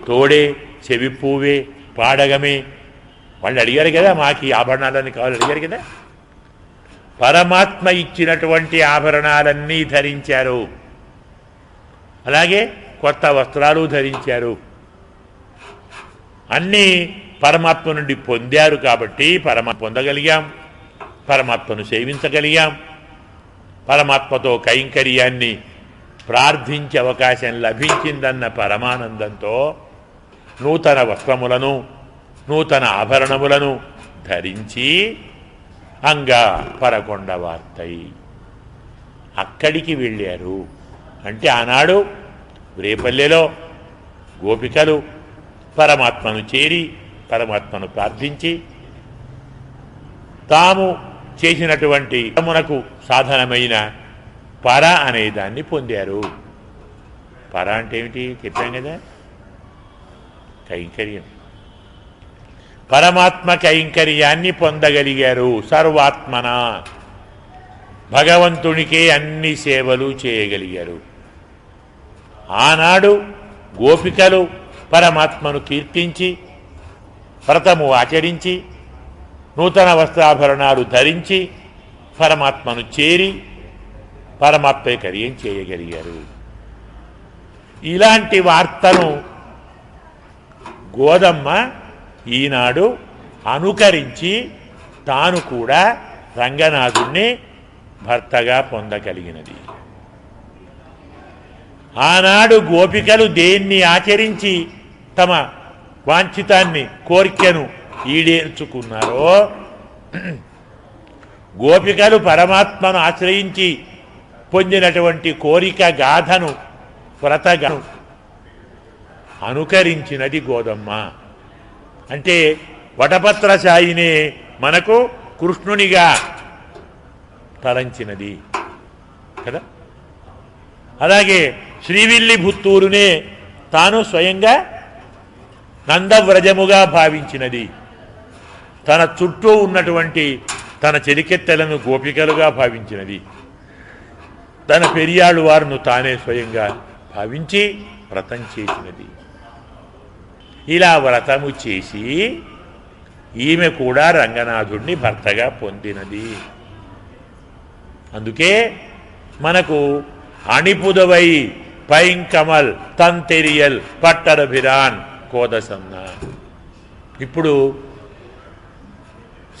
[SPEAKER 1] తోడే చెవిపూవే పాడగమే. వాళ్ళు అడిగారు కదా, మాకు ఈ ఆభరణాలన్నీ కావాలి అడిగారు కదా. పరమాత్మ ఇచ్చినటువంటి ఆభరణాలన్నీ ధరించారు, అలాగే కొత్త వస్త్రాలు ధరించారు. అన్నీ పరమాత్మ నుండి పొందారు కాబట్టి పరమాత్మ పొందగలిగాం, పరమాత్మను సేవించగలిగాం, పరమాత్మతో కైంకర్యాన్ని ప్రార్థించే అవకాశం లభించిందన్న పరమానందంతో నూతన వస్త్రములను నూతన ఆభరణములను ధరించి అంగా పరకొండ వార్తై అక్కడికి వెళ్ళారు. అంటే ఆనాడు రేపల్లెలో గోపికలు పరమాత్మను చేరి పరమాత్మను ప్రార్థించి తాము చేసినటువంటి మనకు సాధనమైన పర అనే దాన్ని పొందారు. పర అంటే ఏమిటి చెప్పాం కదా, కైంకర్యం. పరమాత్మ కైంకర్యాన్ని పొందగలిగారు. సర్వాత్మన భగవంతునికే అన్ని సేవలు చేయగలిగారు. ఆనాడు గోపికలు పరమాత్మను కీర్తించి వ్రతము ఆచరించి నూతన వస్త్రాభరణాలు ధరించి పరమాత్మను చేరి పరమాత్మ కార్యం చేయగలిగారు. ఇలాంటి వార్తను గోదమ్మ ఈనాడు అనుకరించి తాను కూడా రంగనాథుణ్ణి భర్తగా పొందగలిగినది. ఆనాడు గోపికలు దేన్ని ఆచరించి తమ వాంఛితాన్ని కోరికను ఈడేర్చుకున్నారో, గోపికలు పరమాత్మను ఆశ్రయించి పొందినటువంటి కోరిక గాథను వ్రతగాను అనుకరించినది గోదమ్మ. అంటే వటపత్రశాయినే మనకు కృష్ణునిగా తలంచినది కదా. అలాగే శ్రీవిల్లిపుత్తూరునే తాను స్వయంగా నందవ్రజముగా భావించినది. తన చుట్టూ ఉన్నటువంటి తన చెలికెత్తెలను గోపికలుగా భావించినది. తన పెరియాళ్ళు వారును తానే స్వయంగా భావించి వ్రతం చేసినది. ఇలా వ్రతము చేసి ఈమె కూడా రంగనాథుడిని భర్తగా పొందినది. అందుకే మనకు అణిపుదవై పైంకమల్ తంతెరియల్ పట్టరభిరాన్ కోదసన్న. ఇప్పుడు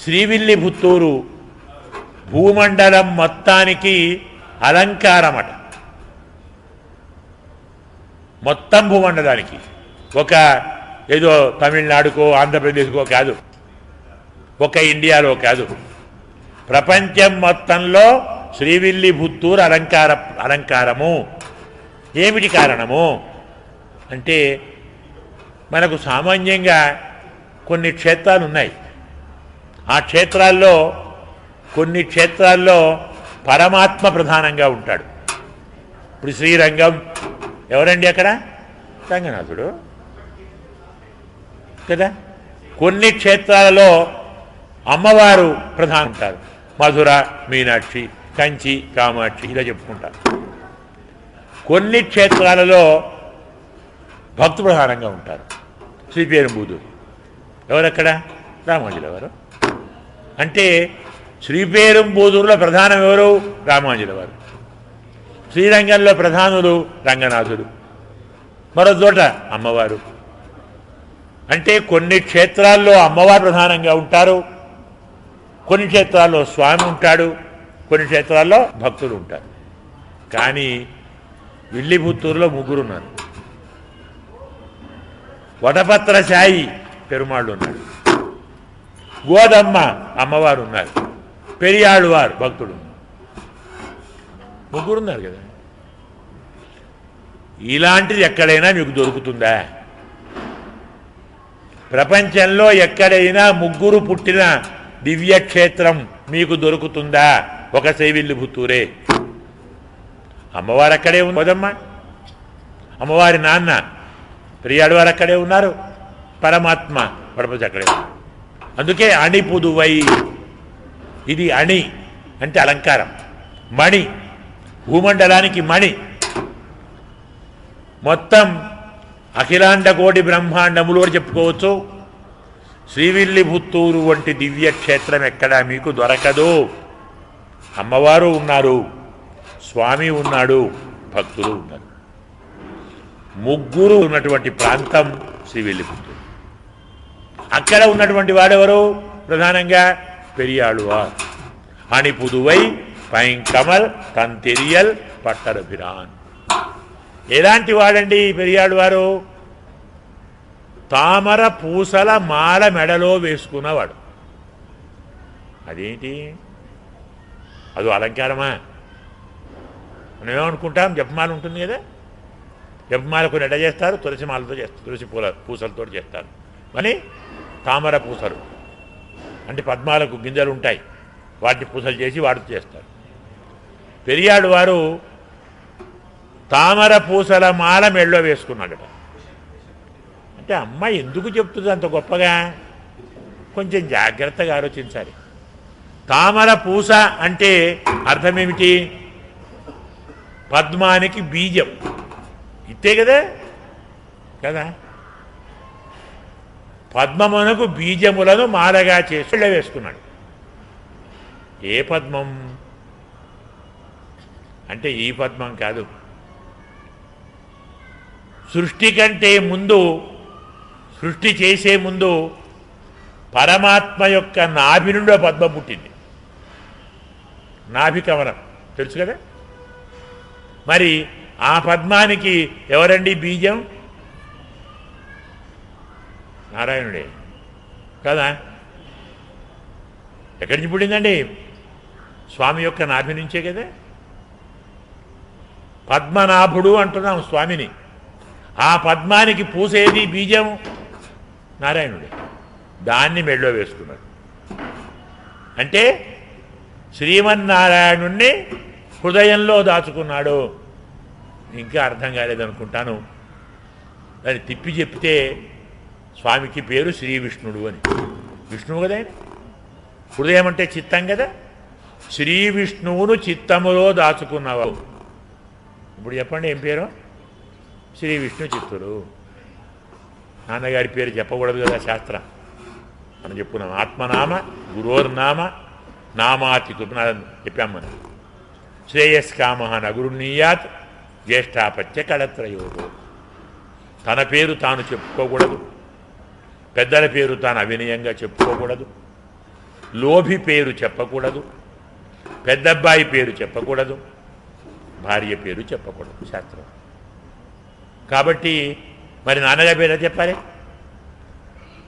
[SPEAKER 1] శ్రీవిల్లిపుత్తూరు భూమండలం మొత్తానికి అలంకారమట. మొత్తం భూమండలానికి, ఒక ఏదో తమిళనాడుకో ఆంధ్రప్రదేశ్కో కాదు, ఒక ఇండియాలో కాదు, ప్రపంచం మొత్తంలో శ్రీవిల్లిపుత్తూరు అలంకారము. ఏమిటి కారణము అంటే, మనకు సామాన్యంగా కొన్ని క్షేత్రాలు ఉన్నాయి. ఆ క్షేత్రాల్లో కొన్ని క్షేత్రాల్లో పరమాత్మ ప్రధానంగా ఉంటాడు. ఇప్పుడు శ్రీరంగం ఎవరండి అక్కడ? రంగనాథుడు కదా. కొన్ని క్షేత్రాలలో అమ్మవారు ప్రధానం ఉంటారు. మధుర మీనాక్షి, కంచి కామాక్షి ఇలా చెప్పుకుంటారు. కొన్ని క్షేత్రాలలో భక్తు ప్రధానంగా ఉంటారు. శ్రీపేరంబూదూరు ఎవరక్కడ? రామాంజుల వారు. అంటే శ్రీపేరంబూదూరులో ప్రధానం ఎవరు? రామాంజుల వారు. శ్రీరంగంలో ప్రధానులు రంగనాథుడు, మరో చోట అమ్మవారు. అంటే కొన్ని క్షేత్రాల్లో అమ్మవారు ప్రధానంగా ఉంటారు, కొన్ని క్షేత్రాల్లో స్వామి ఉంటాడు, కొన్ని క్షేత్రాల్లో భక్తులు ఉంటారు. కానీ విల్లిపుత్తూరులో ముగ్గురు ఉన్నారు. వటపత్రశాయి పెరుమాళ్ళు ఉన్నారు, గోదమ్మ అమ్మవారు ఉన్నారు, పెరియాళ్ళు వారు భక్తుడు ఉన్నారు. ముగ్గురున్నారు కదా. ఇలాంటిది ఎక్కడైనా మీకు దొరుకుతుందా? ప్రపంచంలో ఎక్కడైనా ముగ్గురు పుట్టిన దివ్యక్షేత్రం మీకు దొరుకుతుందా? ఒక శ్రీవిల్లిపుత్తూరే. అమ్మవారు అక్కడే ఉంది, గోదమ్మ అమ్మవారి నాన్న పెరియాడు వారు అక్కడే ఉన్నారు, పరమాత్మ పరపతి అక్కడే ఉన్నారు. అందుకే అణిపుదువై. ఇది అణి అంటే అలంకారం, మణి, భూమండలానికి మణి. మొత్తం అఖిలాండ కోటి బ్రహ్మాండములు అని చెప్పుకోవచ్చు. శ్రీవిల్లిపుత్తూరు వంటి దివ్యక్షేత్రం ఎక్కడా మీకు దొరకదు. అమ్మవారు ఉన్నారు, స్వామి ఉన్నాడు, భక్తులు ఉన్నారు. ముగ్గురు ఉన్నటువంటి ప్రాంతం శ్రీవిల్లిపుత్తూరు. అక్కడ ఉన్నటువంటి వాడెవరు? ప్రధానంగా పెరియాళువార్. అణిపుదువై పైంకమల్ తంతెరియల్ పట్టరభిరాన్. ఎలాంటి వాడండి పెరియాళువారు? తామర పూసల మాల మెడలో వేసుకున్నవాడు. అదేంటి? అదో అలంకారమా? మనం ఏమనుకుంటాం? జపమాల ఉంటుంది కదా, జపమాల కొన్ని ఎడ చేస్తారు, తులసి మాలతో చేస్తారు, తులసి పూసలతో చేస్తారు. కానీ తామర పూసలు అంటే పద్మాలకు గింజలు ఉంటాయి, వాటిని పూసలు చేసి వాటితో చేస్తారు. పెరియాడు వారు తామర పూసల మాల మెడలో వేసుకున్నాడట. అంటే అమ్మాయి ఎందుకు చెప్తుంది అంత గొప్పగా? కొంచెం జాగ్రత్తగా ఆలోచించాలి. తామర పూస అంటే అర్థమేమిటి? పద్మానికి బీజం. ఇట్టే కదా కదా పద్మమునకు బీజములను మాలగా చేసి వేసుకున్నాడు. ఏ పద్మం అంటే ఈ పద్మం కాదు. సృష్టి కంటే ముందు, సృష్టి చేసే ముందు పరమాత్మ యొక్క నాభి నుండి పద్మం పుట్టింది. నాభి కమలం తెలుసు కదా. మరి ఆ పద్మానికి ఎవరండి బీజం? నారాయణుడే కదా. ఎక్కడి నుంచి పుట్టిందండి? స్వామి యొక్క నాభి నుంచే కదా. పద్మనాభుడు అంటున్నాం స్వామిని. ఆ పద్మానికి పూసేది బీజం నారాయణుడే. దాన్ని మెడలో వేసుకున్నాడు. అంటే శ్రీమన్నారాయణుణ్ణి హృదయంలో దాచుకున్నాడు. ఇంకా అర్థం కాలేదనుకుంటాను. దాన్ని తిప్పి చెప్తే స్వామికి పేరు శ్రీ విష్ణుడు అని. విష్ణువు కదా ఆయన. హృదయం అంటే చిత్తం కదా. శ్రీ విష్ణువును చిత్తములో దాచుకున్నావు. ఇప్పుడు చెప్పండి ఏం పేరు? శ్రీ విష్ణు చిత్తుడు. నాన్నగారి పేరు చెప్పకూడదు కదా శాస్త్రం. మనం చెప్పుకున్నాం ఆత్మనామ గురోర్నామ నామాతి చెప్పాం మనం. శ్రేయస్కామ నగురునీయాత్ జ్యేష్ఠాపత్య కళత్రయోగో. తన పేరు తాను చెప్పుకోకూడదు, పెద్దల పేరు తాను అవినయంగా చెప్పుకోకూడదు, లోభి పేరు చెప్పకూడదు, పెద్దబ్బాయి పేరు చెప్పకూడదు, భార్య పేరు చెప్పకూడదు శాస్త్రం. కాబట్టి మరి నాన్నగారి పేరు చెప్పాలి.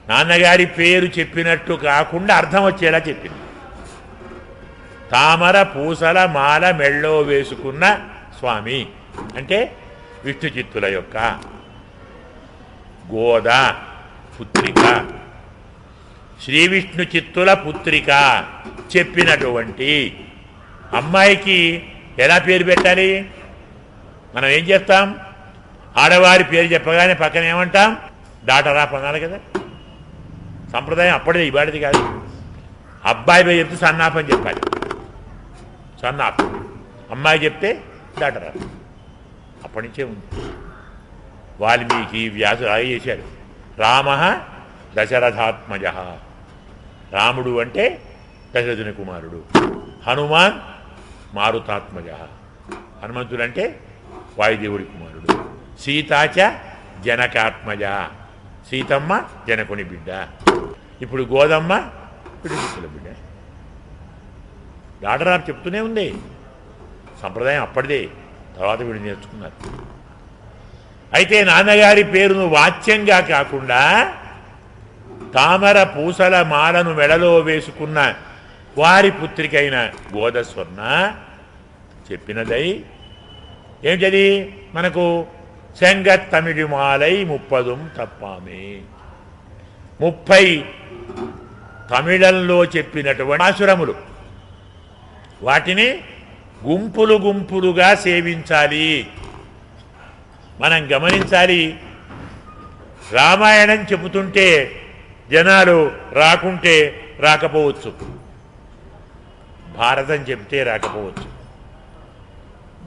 [SPEAKER 1] నాన్నగారి పేరు చెప్పినట్టు కాకుండా అర్థం వచ్చేలా చెప్పింది. తామర పూసల మాల మెళ్ళో వేసుకున్న స్వామి అంటే విష్ణు చిత్తుల యొక్క గోద పుత్రిక, శ్రీ విష్ణు చిత్తుల పుత్రిక చెప్పినటువంటి అమ్మాయికి ఎలా పేరు పెట్టాలి? మనం ఏం చేస్తాం? ఆడవారి పేరు చెప్పగానే పక్కన ఏమంటాం? డాటరా పనాలి కదా. సంప్రదాయం అప్పటిదే, ఇవాడిది కాదు. అబ్బాయి పేరు చెప్తే సన్నాపని చెప్పాలి. సన్నాపం. అమ్మాయి చెప్తే డాటరా. అప్పటి నుంచే ఉంది. వాల్మీకి వ్యాసుడు అలాగే చేశాడు. రామ దశరథాత్మజ. రాముడు అంటే దశరథుని కుమారుడు. హనుమాన్ మారుతాత్మజ. హనుమంతుడు అంటే వాయుదేవుడి కుమారుడు. సీతాచ జనకాత్మజ. సీతమ్మ జనకుని బిడ్డ. ఇప్పుడు గోదమ్మ పిడుగుల బిడ్డ. డాటరా చెప్తూనే ఉంది. సంప్రదాయం అప్పటిదే, తర్వాత వీడు నేర్చుకున్నారు. అయితే నాన్నగారి పేరును వాచ్యంగా కాకుండా తామర పూసల మాలను మెడలో వేసుకున్న వారి పుత్రికైన గోదస్వర్ణ చెప్పినదై ఏమిటది? మనకు సెంగత్తమిడి మాలై 30 తప్పామే. 30 తమిళంలో చెప్పినటువంటి ఆసురములు, వాటిని గుంపులు గుంపులుగా సేవించాలి. మనం గమనించాలి. రామాయణం చెబుతుంటే జనాలు రాకుంటే రాకపోవచ్చు, భారతం చెప్తే రాకపోవచ్చు,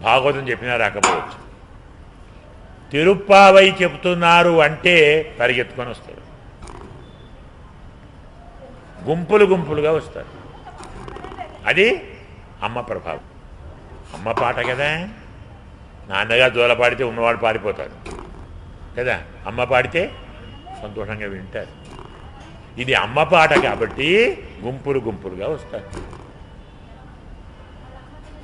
[SPEAKER 1] భాగవతం చెప్పినా రాకపోవచ్చు. తిరుప్పావై చెప్తున్నారు అంటే పరిగెత్తుకొని వస్తారు. గుంపులు గుంపులుగా వస్తారు. అది అమ్మ ప్రభావం. అమ్మ పాట కదా. నాన్నగా జోల పాడితే ఉన్నవాడు పారిపోతాడు కదా. అమ్మ పాడితే సంతోషంగా వింటారు. ఇది అమ్మ పాట కాబట్టి గుంపులు గుంపులుగా వస్తారు.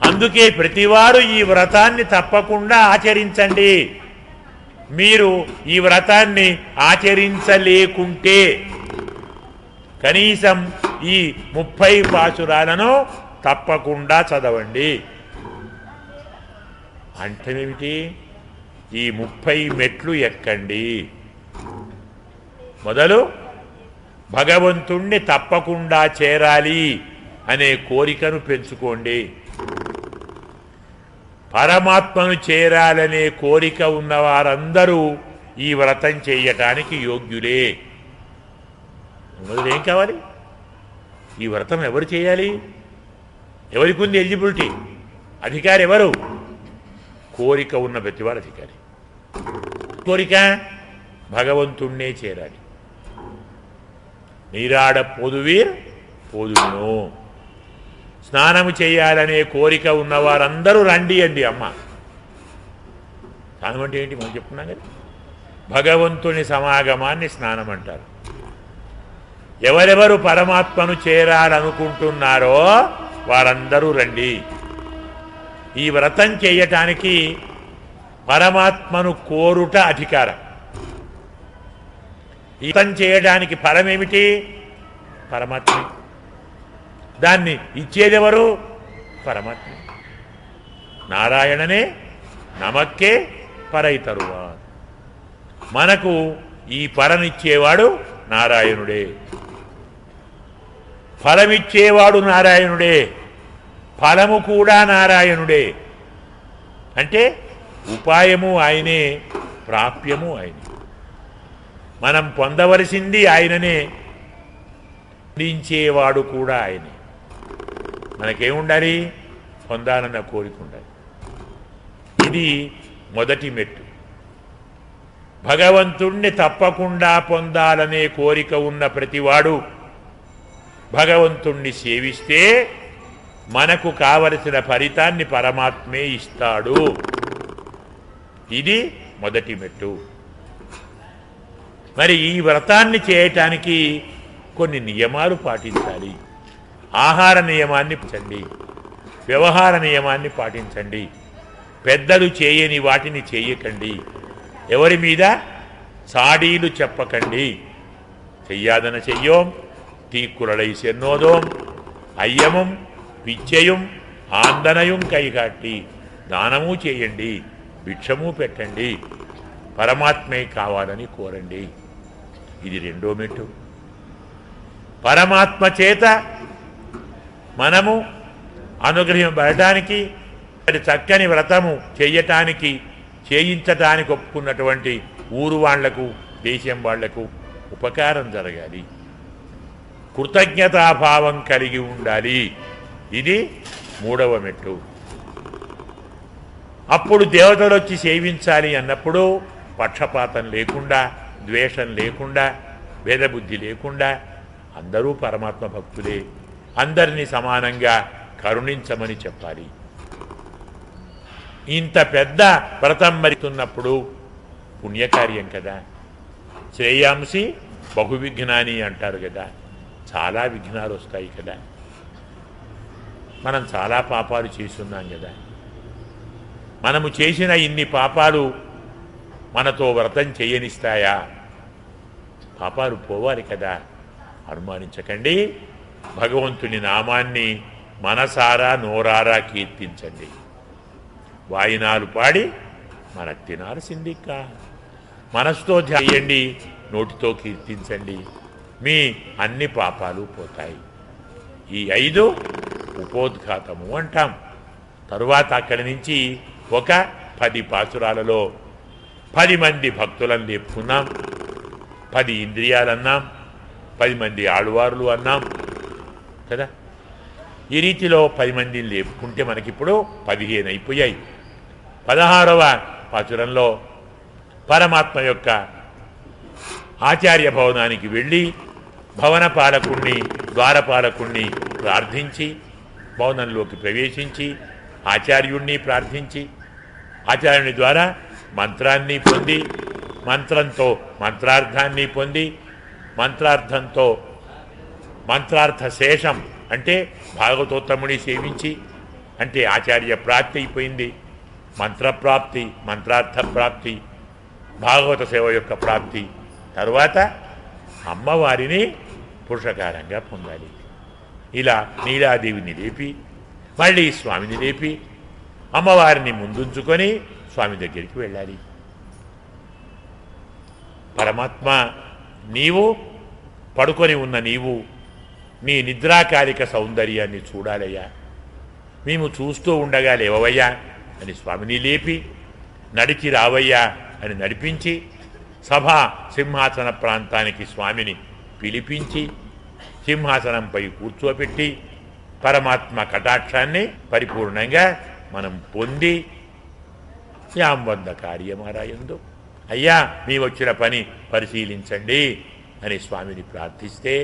[SPEAKER 1] అందుకే ప్రతివారు ఈ వ్రతాన్ని తప్పకుండా ఆచరించండి. మీరు ఈ వ్రతాన్ని ఆచరించలేకుంటే కనీసం ఈ 30 పాశురాలను తప్పకుండా చదవండి. అంటే ఏమిటి? ఈ 30 మెట్లు ఎక్కండి. మొదలు భగవంతుణ్ణి తప్పకుండా చేరాలి అనే కోరికను పెంచుకోండి. పరమాత్మను చేరాలనే కోరిక ఉన్నవారందరూ ఈ వ్రతం చేయటానికి యోగ్యులే. మొదలు ఏం కావాలి? ఈ వ్రతం ఎవరు చేయాలి? ఎవరికి ఉంది ఎలిజిబిలిటీ? అధికారి ఎవరు? కోరిక ఉన్న ప్రతివాడు అధికారి. కోరిక భగవంతుణ్ణే చేరాలి. నీరాడ పొదువీర్ పొదును. స్నానము చేయాలనే కోరిక ఉన్నవారందరూ రండి అండి అమ్మ. స్నానం అంటే ఏంటి మనం చెప్పుకున్నాం కదా, భగవంతుని సమాగమాన్ని స్నానం అంటారు. ఎవరెవరు పరమాత్మను చేరాలనుకుంటున్నారో వారందరూ రండి. ఈ వ్రతం చేయటానికి పరమాత్మను కోరుట అధికారం. ఈ వ్రతం చేయడానికి ఫలమేమిటి? పరమాత్మ. దాన్ని ఇచ్చేదెవరు? పరమాత్మ. నారాయణనే నమక్కే పరైతరువా. మనకు ఈ పరనిచ్చేవాడు నారాయణుడే, ఫలమిచ్చేవాడు నారాయణుడే, ఫలము కూడా నారాయణుడే. అంటే ఉపాయము ఆయనే, ప్రాప్యము ఆయనే. మనం పొందవలసింది ఆయననే, అందించేవాడు కూడా ఆయనే. మనకేముండాలి? పొందాలన్న కోరిక ఉండాలి. ఇది మొదటి మెట్టు. భగవంతుణ్ణి తప్పకుండా పొందాలనే కోరిక ఉన్న ప్రతివాడు భగవంతుణ్ణి సేవిస్తే మనకు కావలసిన ఫలితాన్ని పరమాత్మే ఇస్తాడు. ఇది మొదటి మెట్టు. మరి ఈ వ్రతాన్ని చేయటానికి కొన్ని నియమాలు పాటించాలి. ఆహార నియమాన్ని పాటించండి, వ్యవహార నియమాన్ని పాటించండి. పెద్దలు చేయని వాటిని చేయకండి. ఎవరి మీద చాడీలు చెప్పకండి. చెయ్యాదన చెయ్యోం తీక్కురడై సెన్నోదోం అయ్యమం పిచ్చయం ఆందనయం కైకాట్టి. దానము చేయండి, భిక్షము పెట్టండి, పరమాత్మే కావాలని కోరండి. ఇది రెండో మెట్టు. పరమాత్మ చేత మనము అనుగ్రహింపబడటానికి, చక్కని వ్రతము చెయ్యటానికి, చేయించటానికి ఒప్పుకున్నటువంటి ఊరు వాళ్లకు, దేశం వాళ్లకు ఉపకారం జరగాలి. కృతజ్ఞతాభావం కలిగి ఉండాలి. ఇది మూడవ మెట్టు. అప్పుడు దేవతలు వచ్చి సేవించాలి అన్నప్పుడు పక్షపాతం లేకుండా, ద్వేషం లేకుండా, భేదబుద్ధి లేకుండా అందరూ పరమాత్మ భక్తులే, అందరినీ సమానంగా కరుణించమని చెప్పాలి. ఇంత పెద్ద వ్రతం మరితున్నప్పుడు పుణ్యకార్యం కదా. శ్రేయాంసి బహువిఘ్నాని అంటారు కదా. చాలా విఘ్నాలు వస్తాయి కదా. మనం చాలా పాపాలు చేసున్నాం కదా. మనము చేసిన ఇన్ని పాపాలు మనతో వ్రతం చేయనిస్తాయా? పాపాలు పోవాలి కదా. అనుమానించకండి. భగవంతుని నామాన్ని మనసారా నోరారా కీర్తించండి. వాయినాలు పాడి మన తినాల్సిందిక్క. మనసుతో చేయండి, నోటితో కీర్తించండి. మీ అన్ని పాపాలు పోతాయి. ఈ 5 ఉపోద్ఘాతము అంటాం. తరువాత అక్కడి నుంచి ఒక 10 పాసురాలలో 10 మంది భక్తులను లేపుకున్నాం, 10 ఇంద్రియాలు అన్నాం, 10 మంది ఆళ్వారులు అన్నాం కదా. ఈ రీతిలో 10 మందిని లేపుకుంటే మనకిప్పుడు 15 అయిపోయాయి. 16వ పాసురంలో పరమాత్మ యొక్క ఆచార్య భవనానికి వెళ్ళి భవన పాలకుణ్ణి, ద్వారపాలకుణ్ణి ప్రార్థించి భవనంలోకి ప్రవేశించి ఆచార్యుణ్ణి ప్రార్థించి ఆచార్యుని ద్వారా మంత్రాన్ని పొంది, మంత్రంతో మంత్రార్థాన్ని పొంది, మంత్రార్థంతో మంత్రార్థ శేషం అంటే భాగవతోత్తముని సేవించి అంటే ఆచార్య ప్రాప్తి అయిపోయింది. మంత్రప్రాప్తి, మంత్రార్థ ప్రాప్తి, భాగవత సేవ యొక్క ప్రాప్తి. తరువాత అమ్మవారిని పురుషకారంగా పొందాలి. ఇలా నీలాదేవిని లేపి మళ్ళీ స్వామిని లేపి అమ్మవారిని ముందుంచుకొని స్వామి దగ్గరికి వెళ్ళాలి. పరమాత్మ, నీవు పడుకొని ఉన్న నీవు నీ నిద్రాకాలిక సౌందర్యాన్ని చూడాలయ్యా, మేము చూస్తూ ఉండగా లేవవయ్యా అని స్వామిని లేపి నడిచి రావయ్యా అని నడిపించి సభా సింహాసన ప్రాంతానికి స్వామిని పిలిపించి సింహాసనంపై కూర్చోపెట్టి పరమాత్మ కటాక్షాన్ని పరిపూర్ణంగా మనం పొంది యాంబంద కార్యమారాయందు అయ్యా మీ వచ్చిన పని పరిశీలించండి అని స్వామిని ప్రార్థిస్తే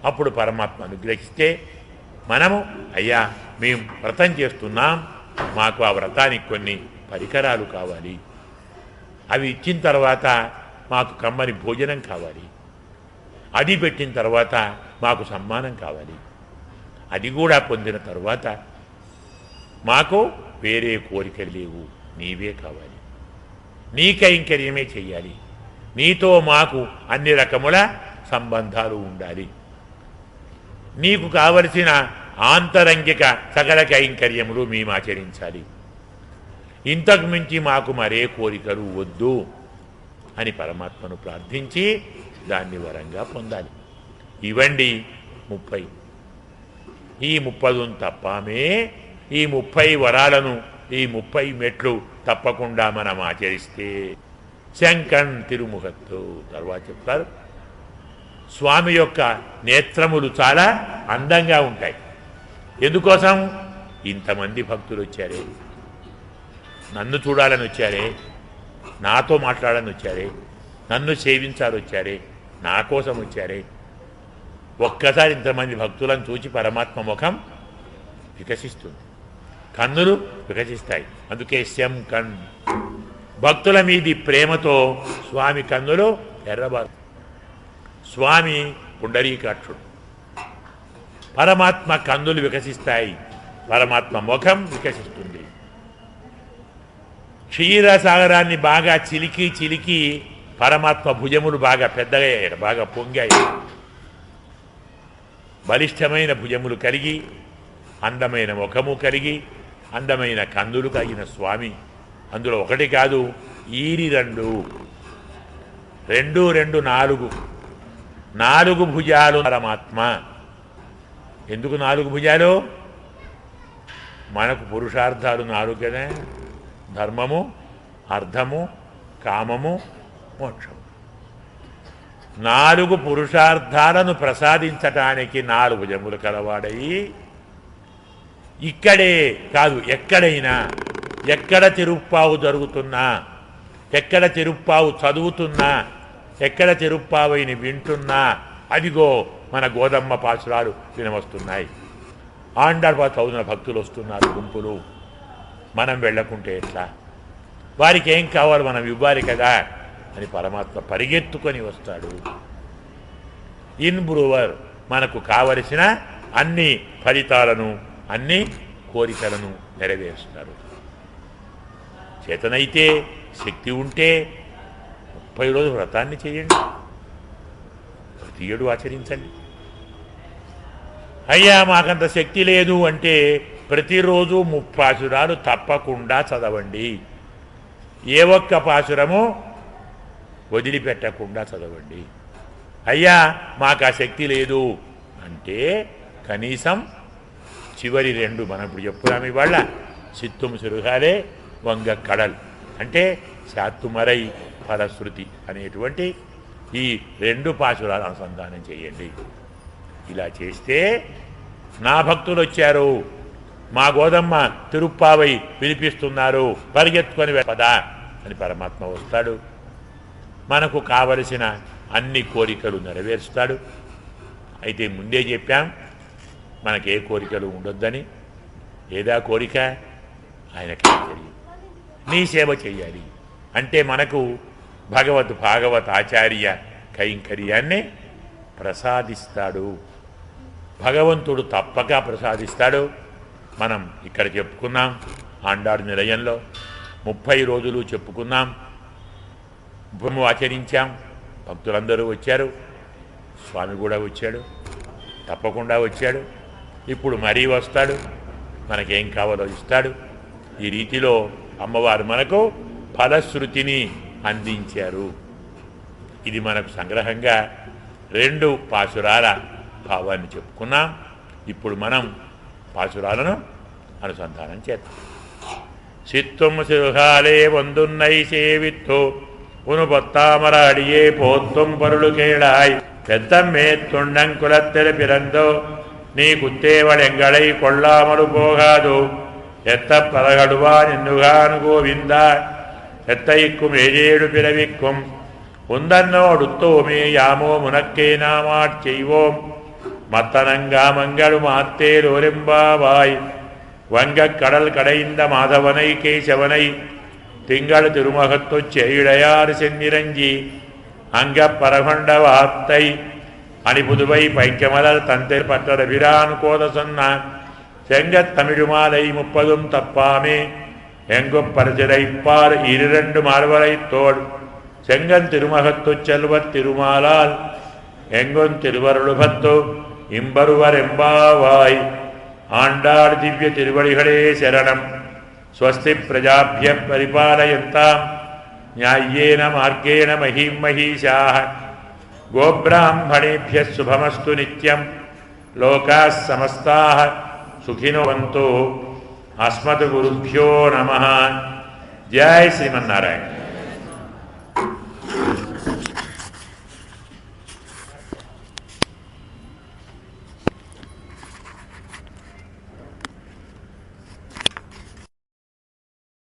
[SPEAKER 1] అప్పుడు పరమాత్మ అనుగ్రహిస్తే మనము అయ్యా మేము వ్రతం చేస్తున్నాం, మాకు ఆ వ్రతానికి కొన్ని పరికరాలు కావాలి, అవి ఇచ్చిన తర్వాత మాకు కమ్మని భోజనం కావాలి, అది పెట్టిన తర్వాత మాకు సమ్మానం కావాలి, అది కూడా పొందిన తర్వాత మాకు వేరే కోరికలు లేవు, నీవే కావాలి, నీ కైంకర్యమే చెయ్యాలి, నీతో మాకు అన్ని రకముల సంబంధాలు ఉండాలి, నీకు కావలసిన ఆంతరంగిక సకల కైంకర్యములు మేము ఆచరించాలి, ఇంతకు మించి మాకు మరే కోరికలు వద్దు అని పరమాత్మను ప్రార్థించి దాన్ని వరంగా పొందాలి. ఇవండి 30. ఈ 30 తప్పామే ఈ 30 వరాలను ఈ 30 మెట్లు తప్పకుండా మనం ఆచరిస్తే శంకన్ తిరుముఖత్తు. తర్వాత చెప్తారు స్వామి యొక్క నేత్రములు చాలా అందంగా ఉంటాయి. ఎందుకోసం? ఇంతమంది భక్తులు వచ్చారే, నన్ను చూడాలని వచ్చారే, నాతో మాట్లాడాలని వచ్చారే, నన్ను సేవించాలని వచ్చారే, నా కోసం వచ్చారే. ఒక్కసారి ఇంతమంది భక్తులను చూచి పరమాత్మ ముఖం వికసిస్తుంది, కన్నులు వికసిస్తాయి. అందుకే శం కన్ భక్తుల మీది ప్రేమతో స్వామి కన్నులు ఎర్రబారు. స్వామి పుండరీకాక్షుడు, పరమాత్మ కన్నులు వికసిస్తాయి, పరమాత్మ ముఖం వికసిస్తుంది. క్షీరసాగరాన్ని బాగా చిలికి చిలికి పరమాత్మ భుజములు బాగా పెద్దగా బాగా పొంగాయి. బలిష్టమైన భుజములు కలిగి అందమైన ముఖము కలిగి అందమైన కన్నులు కలిగిన స్వామి. అందులో ఒకటి కాదు, ఈరి 2 4 భుజాలు పరమాత్మ. ఎందుకు 4 భుజాలు? మనకు పురుషార్థాలు 4 కదా, ధర్మము, అర్థము, కామము, మోక్షము. 4 పురుషార్థాలను ప్రసాదించటానికి 4 భుజములు కలవాడయి ఇక్కడే కాదు ఎక్కడైనా, ఎక్కడ తిరుప్పావు జరుగుతున్నా, ఎక్కడ తిరుప్పావు చదువుతున్నా, ఎక్కడ తిరుప్పావైని వింటున్నా అదిగో మన గోదమ్మ పాసురాలు వినవస్తున్నాయి. ఆండాళ్ళ చదువున భక్తులు వస్తున్నారు గుంపులు. మనం వెళ్ళకుంటే ఎట్లా? వారికి ఏం కావాలి మనం ఇవ్వాలి కదా అని పరమాత్మ పరిగెత్తుకొని వస్తాడు. ఇన్ బ్రూవర్ మనకు కావలసిన అన్ని ఫలితాలను అన్ని కోరికలను నెరవేరుస్తారు. చేతనైతే శక్తి ఉంటే 30 రోజులు వ్రతాన్ని చేయండి, ప్రతి ఏడు ఆచరించండి. అయ్యా మాకంత శక్తి లేదు అంటే ప్రతిరోజు 30 పాశురాలు తప్పకుండా చదవండి. ఏ ఒక్క పాశురము వదిలిపెట్టకుండా చదవండి. అయ్యా మాకు ఆ శక్తి లేదు అంటే కనీసం చివరి 2 మనం ఇప్పుడు చెప్పుకున్నాము ఇవాళ, సిత్తుం సిరుగాలే వంగ కడల్ అంటే శాత్తుమరై ఫలశ్రుతి అనేటువంటి ఈ 2 పాశురాలు అనుసంధానం చేయండి. ఇలా చేస్తే నా భక్తులు వచ్చారు, మా గోదమ్మ తిరుప్పావై వినిపిస్తున్నారు, పరిగెత్తుకొని పదా అని పరమాత్మ వస్తాడు. మనకు కావలసిన అన్ని కోరికలు నెరవేరుస్తాడు. అయితే ముందే చెప్పాం మనకే కోరికలు ఉండొద్దని. ఏదా కోరిక? ఆయనకే తెలియదు. నీ సేవ చెయ్యాలి అంటే మనకు భాగవత్ ఆచార్య కైంకర్యాన్ని ప్రసాదిస్తాడు. భగవంతుడు తప్పక ప్రసాదిస్తాడు. మనం ఇక్కడ చెప్పుకున్నాం ఆండాడు నిలయంలో 30 రోజులు చెప్పుకున్నాం, ఉపము ఆచరించాం. భక్తులందరూ వచ్చారు, స్వామి కూడా వచ్చాడు, తప్పకుండా వచ్చాడు. ఇప్పుడు మరీ వస్తాడు, మనకేం కావాలో ఇస్తాడు. ఈ రీతిలో అమ్మవారు మనకు ఫలశ్రుతిని అందించారు. ఇది మనకు సంగ్రహంగా 2 పాసురాల భావాన్ని చెప్పుకున్నాం. ఇప్పుడు మనం పాసురాలను అనుసంధానం చేద్దాం. சித்தும் சிறுகாலே வந்துன்னை சேவித்தோ உனு பொத்தாமர அடியே போத்தும் பொருளு கேளாய் பெத்தம்மே துண்ணங்குலத்தில் பிறந்தோ நீ குத்தேவள் எங்களை கொள்ளாமலு போகாதோ எத்த பதகடுவான் என்னுகான் கோவிந்தா எத்தைக்கும் ஏழேழு பிறவிக்கும் உந்தன்னோடுத்தோமே யாமோ முனக்கே நாமாட் செய்வோம் மத்தனங்காமங்களும் ஆத்தேலோரெம்பாவாய் வங்கக் கடல் கடைந்த மாதவனை கேசவனை திங்கள் திருமகத்துச் செய்டையாறு சென்னிரஞ்சி அங்கப் பரகொண்ட வார்த்தை அணிபுதுவை பைக்கமலர் தந்தை பற்றபிரான் கோத சொன்னான் செங்கத் தமிழுமாலை 30 தப்பாமே எங்குப் பரிசிலைப்பார் 2 மார்வரை தோள் செங்கன் திருமகத்துச் செல்வத் திருமாலால் எங்குன் திருவருளுபத்து இம்பருவர் எம்பாவாய். ஆண்டாள் திவ்ய திருவடிகளே சரணம். ஸ்வஸ்தி பிரஜாபிய பரிபாலயந்தாம் ஞாயேன மார்கேண மஹீம் மஹீஷாः கோப்ராஹ்மணேभ्यः சுபமஸ்து நித்யம். லோகாः సమస్తాः సుఖినో భవంతు. అస్మద్గురుభ్యో నమః. జై శ్రీమన్నారాయణ.